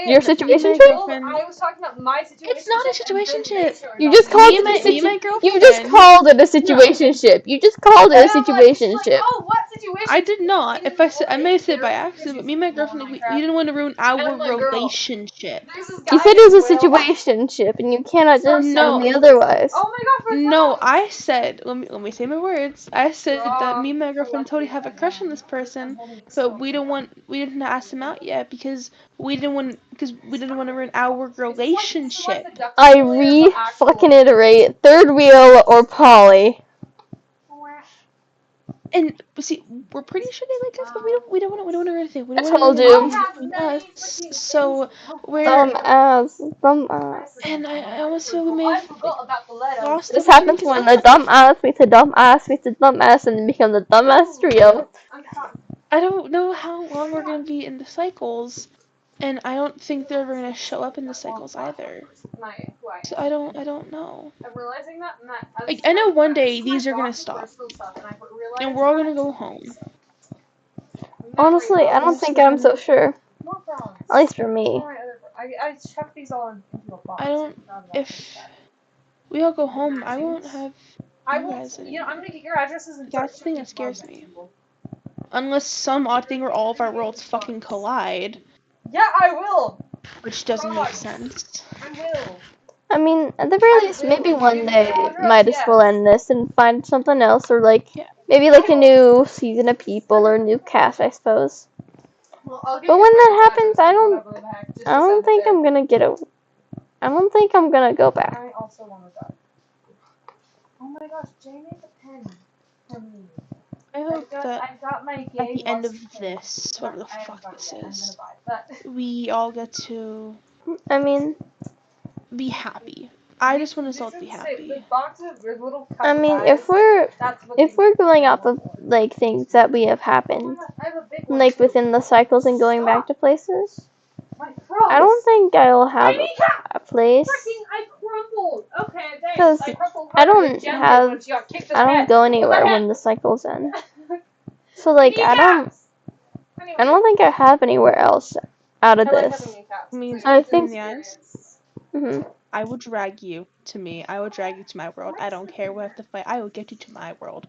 Your me and my situationship? girlfriend. I was talking about my It's situationship not a and then they situationship. started You just talking called Me it and a my You just girlfriend. called it a situationship. You just called it a And I'm like, she's like, situationship. oh, what situation? I did not. If I said, I may have said it by There's accident, but me and my girlfriend, like, we didn't want to ruin And our I'm like, girl, relationship. there's this You guy said it was named a Will. situationship, and you cannot just tell No. me otherwise. Oh my god, for No, that. I said, let me say my words. I said that me Wrong. and my girlfriend totally have a crush on this person, but we didn't ask him out yet because we didn't want to ruin our relationship. I fucking iterate. Third wheel or Polly. And see, we're pretty sure they like us, but we don't want to ruin anything. We I don't want to told ruin you. anything between us. So we're Dumbass. and I almost feel we may have about the letters. lost This everything happens because when the dumbass meets a dumbass meets a dumbass and then becomes a dumbass trio. I don't know how long we're gonna be in the cycles, and I don't think they're ever gonna show up in the cycles either. So I don't know. I'm realizing that, and that Like I know one day these are gonna stop, and we're all gonna go home. Honestly, I don't think I'm so sure. More frogs. At least for me. I chucked these all into a box. I don't. If we all go home, I won't have I you will. guys I'm anymore. gonna get your addresses and start That's the thing shooting that scares bugs at me. people. Unless some odd thing where all of our worlds fucking collide, Yeah, I will. which doesn't make Frogs. sense. I will. I mean, at the very I least, will. maybe Give one me day your address, Midas will yes. end this and find something else, or like Yeah. maybe like a new season of people or a new cast, I suppose. Well, I'll give But you when your that address happens, or whatever the heck, just to I don't send it think there. I'm gonna get a. I don't think I'm gonna go back. I also want to go. Oh my gosh, Jay made the pen for me. I hope that I've got my at gay the end of lust pen. this, whatever the I haven't fuck got it this yet. I'm is, gonna buy it. But we all get to I mean, be happy. I just want us all to be the happy. box of your little cup I of mean, eyes, that's what if they- we're going off they of want for. like things that we have Oh my happened, God, I have a big one like too. within the cycles and going back to places, My frogs. I don't think I'll have Baby cat! a place. Freaking, I crumpled. Okay, thanks. 'Cause I crumpled I harder than don't Jen did have- when she got kicked in I the don't head. go anywhere when the cycles end. So We like need I don't cats! Anyway, think I have anywhere else out of I like this. having cats. I mean, It's I a good think- in the eyes, hmm I will drag you to me. I will drag you to my world. I don't care. We have to fight. I will get you to my world.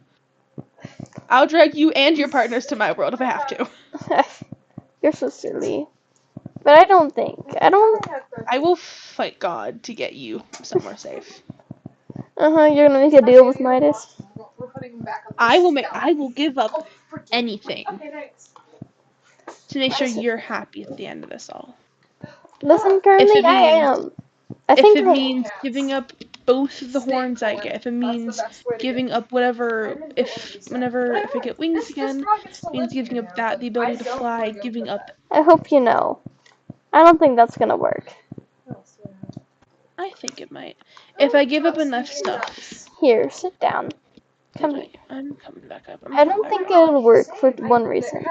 I'll drag you and your partners to my world if I have to. You're so silly. But I don't. I will fight God to get you somewhere safe. You're gonna make a deal with Midas. We're putting them back on I will give up Oh, freaking- anything Okay, thanks. to make sure you're happy at the end of this all. Listen, If currently it I means am. I if think it I- means giving up both of the horns I get, if it means giving up whatever, if I get wings again, means giving up the ability to fly, giving up. I hope you know. I don't think that's gonna work. I think it might. If I give up enough stuff. Here, sit down. Come Okay, here. I'm coming back up. I don't think it'll work for one reason.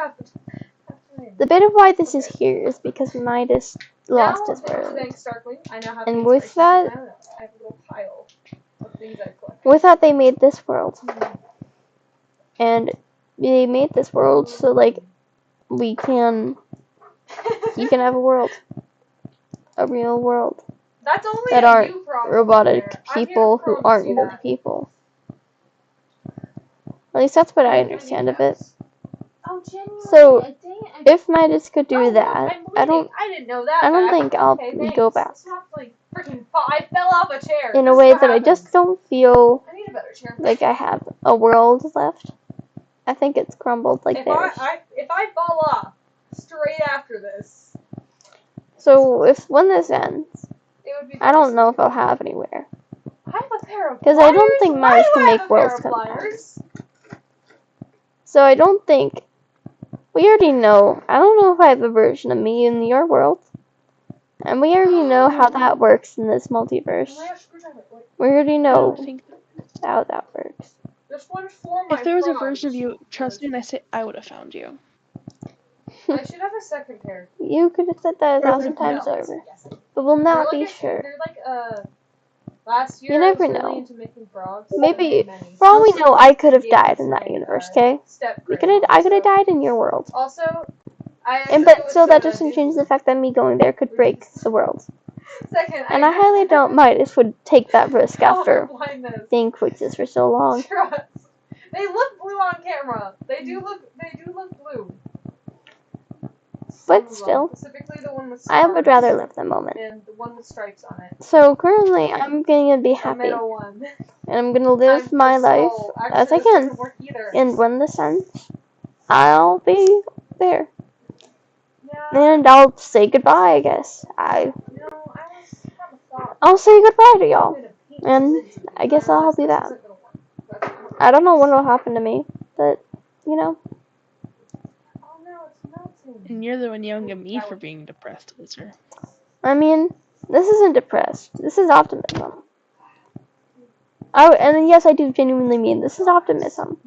The bit of why this is here is because Midas lost his world. And with that, they made this world. And they made this world so like you can have a world. A real world. That's only That a aren't you problem robotic there. I'm here to people who promise aren't you good that. people. At least that's what I understand of it. Oh, genuinely? So, Dang it, if Midas could do look, that, I'm I don't bleeding. I didn't know that. I don't back. think I'll Okay, thanks. go back. This happened, like, freaking I fell off a chair. In This a is way what that I happens. just don't feel I need a better chair. like I have a world left. I think it's crumbled like theirs. If I fall off straight after this, So when this ends, it would be. I don't know if I'll have anywhere. I have a pair pair of Because I don't think pliers? mice Why can do I have make a pair worlds of come back. pliers? So I don't think. We already know. I don't know if I have a version of me in your world. And we already know how that works in this multiverse. Oh my gosh, screwdriver. Wait, We already I know don't think how that works. this one's for my if there was a fries. version of you, trust me when I say I would have found you. I should have a second pair. You could have said that 1,000 times No. over. Yes, But we'll they're not like be a, sure. They're like last year You I never was really know. into making frogs. Maybe, Many. for all we know, I could have Gave died them in to that my, universe, okay? step I grandmom, could have died in your world. Also, I And actually but was still, that gonna doesn't do change the fact that me going there could break the world. second. And I highly doubt Midas would take that risk after blindness. being creatures for so long. Trust. They look blue on camera. They do look blue. Some But of them. still, Specifically the one with I would stars rather live the moment. and the one with stripes on it. So currently, I'm going to be The happy. middle one. And I'm going to live my life as I can. And when the sun, I'll be there. Yeah. And I'll say goodbye, I guess. I was kind of thought. I'll say goodbye to y'all. And I guess I'll do that. I don't know what will happen to me, but, you know. Oh no, it's melting. And you're the one yelling at me for being depressed, loser. I mean, this isn't depressed. This is optimism. Oh, and yes, I do genuinely mean this is optimism.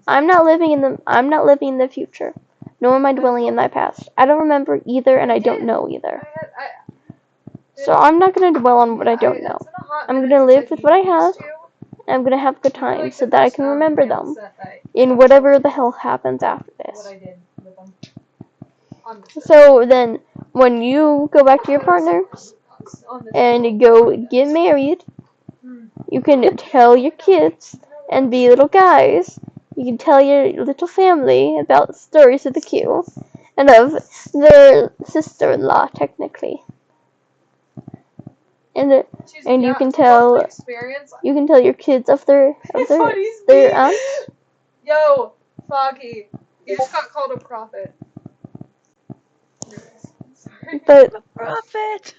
I'm not living in the future. Nor am I dwelling in my past. I don't remember either, and I don't know either. So I'm not gonna dwell on what I don't know. I'm gonna live with what I have, and I'm gonna have good times so that I can remember them in whatever the hell happens after this. So then, when you go back to your partners and go get married, you can tell your kids and be little guys. You can tell your little family about stories of the Q and of their sister-in-law, technically. And you can tell your kids of their aunts. Yo, Foggy, you just got called a prophet. But Prophet!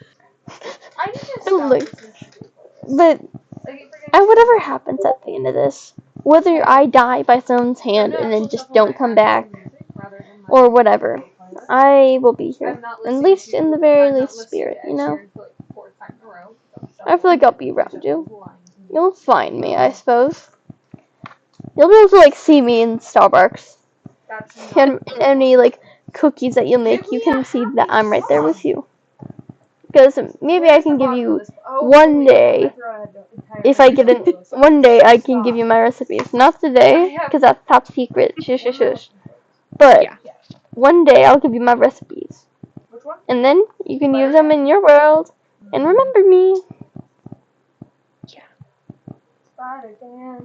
I need to don't stop look. listening to people. But whatever happens at the end of this, whether I die by someone's hand and then just don't come back, or whatever, I will be here. At least in the very least spirit, you know? I feel like I'll be around you. You'll find me, I suppose. You'll be able to, like, see me in Starbucks. And any, like, cookies that you make, you can see that I'm right there with you. Because maybe I can give you one day, if I get it, one day I can give you my recipes. Not today, because that's top secret. Shush, shush, shush. But one day I'll give you my recipes. And then you can use them in your world and remember me.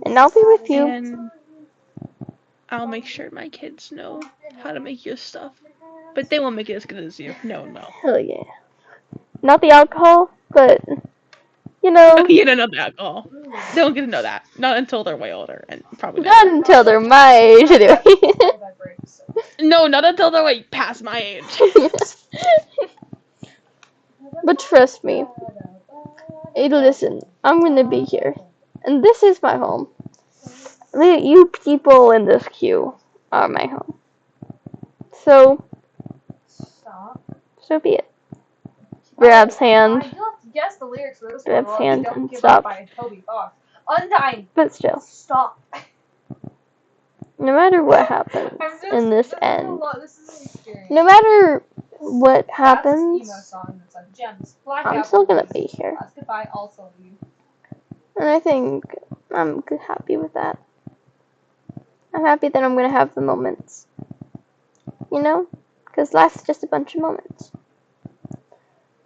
And I'll be with you. And I'll make sure my kids know how to make your stuff. But they won't make it as good as you. No. Hell yeah. Not the alcohol, but, you know. You don't know the alcohol. They don't get to know that. Not until they're way older. And probably Not never. until they're my age, anyway. No, not until they're like past my age. But trust me. Hey, listen, I'm gonna be here. And this is my home. You people in this queue are my home. So be it. Grabs hand. Guess the lyrics for this Grabs one. hand Don't and Give stop. Up by Toby Fox. Undying. But still, Stop. no matter what happens in this end, This is an experience. no matter what That's happens, emo song that's on Gems. I'm still gonna be here. Goodbye, also you. And I think I'm happy with that. I'm happy that I'm gonna have the moments. You know? Because life's just a bunch of moments.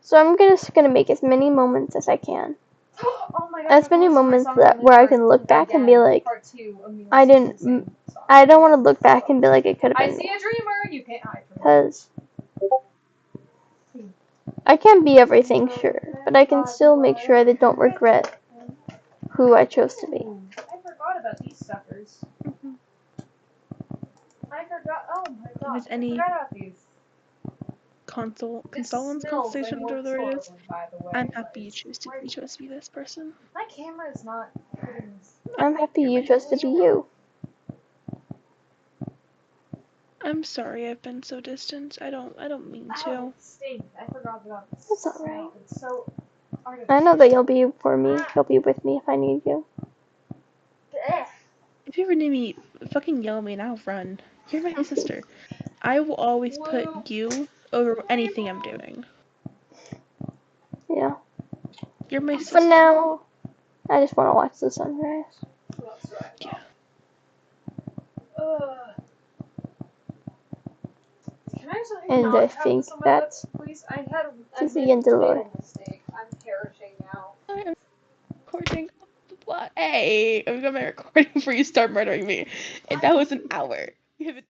So I'm just gonna make as many moments as I can. Oh my God, As many moments where I can look back and be like, I don't want to look back and be like, it could have I been see me. a dreamer. You can't hide from it. Because I can't be everything, sure, but I can still make sure I don't regret who I chose to be. I forgot about these suckers. I forgot. Oh my God. If there's any I forgot about these. constellation, whatever the word is. I'm happy you chose to be this person. My camera is not putting this. I'm happy you chose to be you. I'm sorry I've been so distant. I don't mean to. Ow, it stinks. I forgot about this. That's alright. It's so I know that you'll be for me. You'll be with me if I need you. If you ever need me, fucking yell at me and I'll run. You're my sister. I will always put you over anything I'm doing. Yeah. You're my For sister. now, I just want to watch the sunrise. That's right. Yeah. Can I just And not I have think this on my that's lips, please? I had to the end of the Lord. mistake. I'm perishing now. I am recording. What? Hey, I'm gonna recording before you start murdering me. And that was an hour.